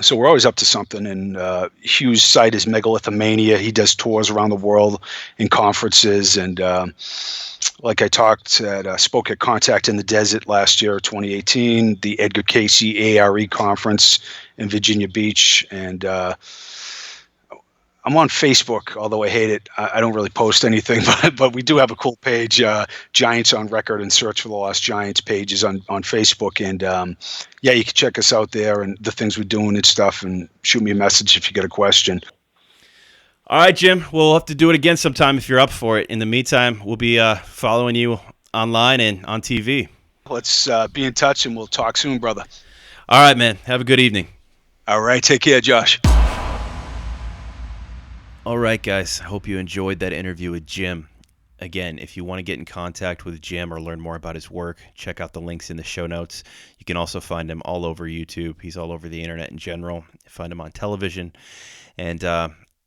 so we're always up to something. And Hugh's site is Megalithomania. He does tours around the world in conferences. And like I spoke at Contact in the Desert last year, 2018, the Edgar Casey ARE conference in Virginia Beach. And I'm on Facebook, although I hate it. I don't really post anything, but we do have a cool page, Giants on Record, and Search for the Lost Giants pages on Facebook. And yeah, you can check us out there and the things we're doing and stuff, and shoot me a message if you get a question. All right, Jim. We'll have to do it again sometime if you're up for it. In the meantime, we'll be following you online and on TV. Let's be in touch, and we'll talk soon, brother. All right, man. Have a good evening. All right. Take care, Josh. All right, guys. I hope you enjoyed that interview with Jim. Again, if you want to get in contact with Jim or learn more about his work, check out the links in the show notes. You can also find him all over YouTube. He's all over the internet in general. Find him on television. And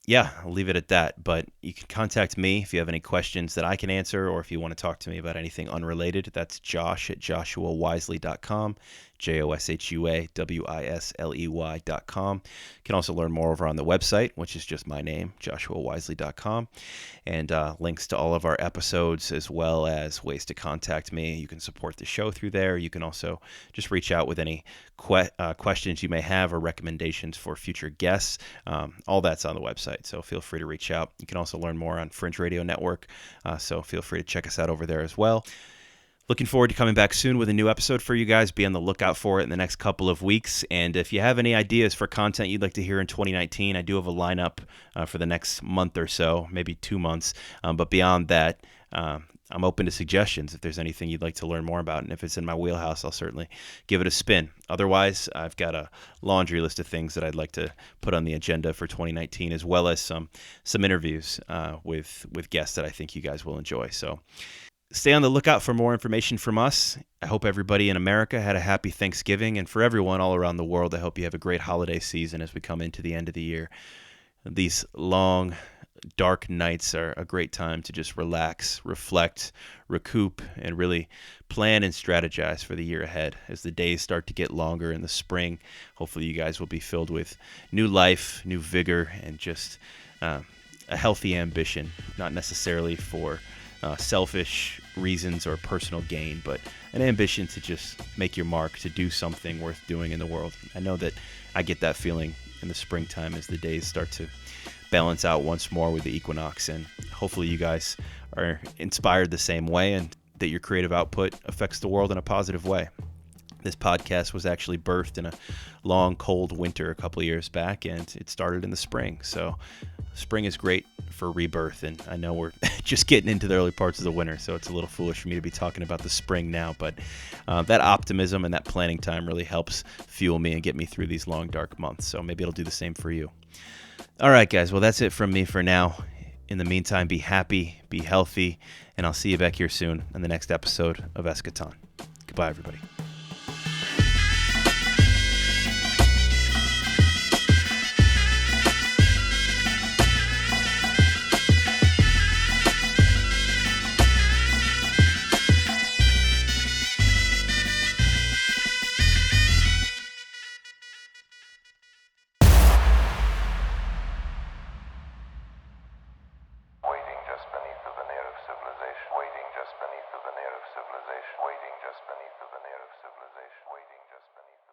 yeah, I'll leave it at that. But you can contact me if you have any questions that I can answer, or if you want to talk to me about anything unrelated. That's Josh at joshuawisley.com. JOSHUAWISLEY.com. You can also learn more over on the website, which is just my name, joshuawisley.com, and links to all of our episodes, as well as ways to contact me. You can support the show through there. You can also just reach out with any questions you may have or recommendations for future guests. All that's on the website, so feel free to reach out. You can also learn more on Fringe Radio Network, so feel free to check us out over there as well. Looking forward to coming back soon with a new episode for you guys. Be on the lookout for it in the next couple of weeks. And if you have any ideas for content you'd like to hear in 2019, I do have a lineup for the next month or so, maybe 2 months. But beyond that, I'm open to suggestions if there's anything you'd like to learn more about. And if it's in my wheelhouse, I'll certainly give it a spin. Otherwise, I've got a laundry list of things that I'd like to put on the agenda for 2019, as well as some interviews with guests that I think you guys will enjoy. So stay on the lookout for more information from us. I hope everybody in America had a happy Thanksgiving, and for everyone all around the world, I hope you have a great holiday season as we come into the end of the year. These long, dark nights are a great time to just relax, reflect, recoup, and really plan and strategize for the year ahead. As the days start to get longer in the spring, hopefully you guys will be filled with new life, new vigor, and just a healthy ambition, not necessarily for selfish reasons or personal gain, but an ambition to just make your mark, to do something worth doing in the world. I know that I get that feeling in the springtime as the days start to balance out once more with the equinox, and hopefully you guys are inspired the same way and that your creative output affects the world in a positive way. This podcast was actually birthed in a long, cold winter a couple of years back, and it started in the spring. So spring is great for rebirth, and I know we're just getting into the early parts of the winter, so it's a little foolish for me to be talking about the spring now, but that optimism and that planning time really helps fuel me and get me through these long, dark months. So maybe it'll do the same for you. All right, guys. Well, that's it from me for now. In the meantime, be happy, be healthy, and I'll see you back here soon on the next episode of Eschaton. Goodbye, everybody. Waiting just beneath the veneer of civilization. Waiting just beneath the veneer of civilization. Waiting just beneath the veneer of civilization. Waiting just beneath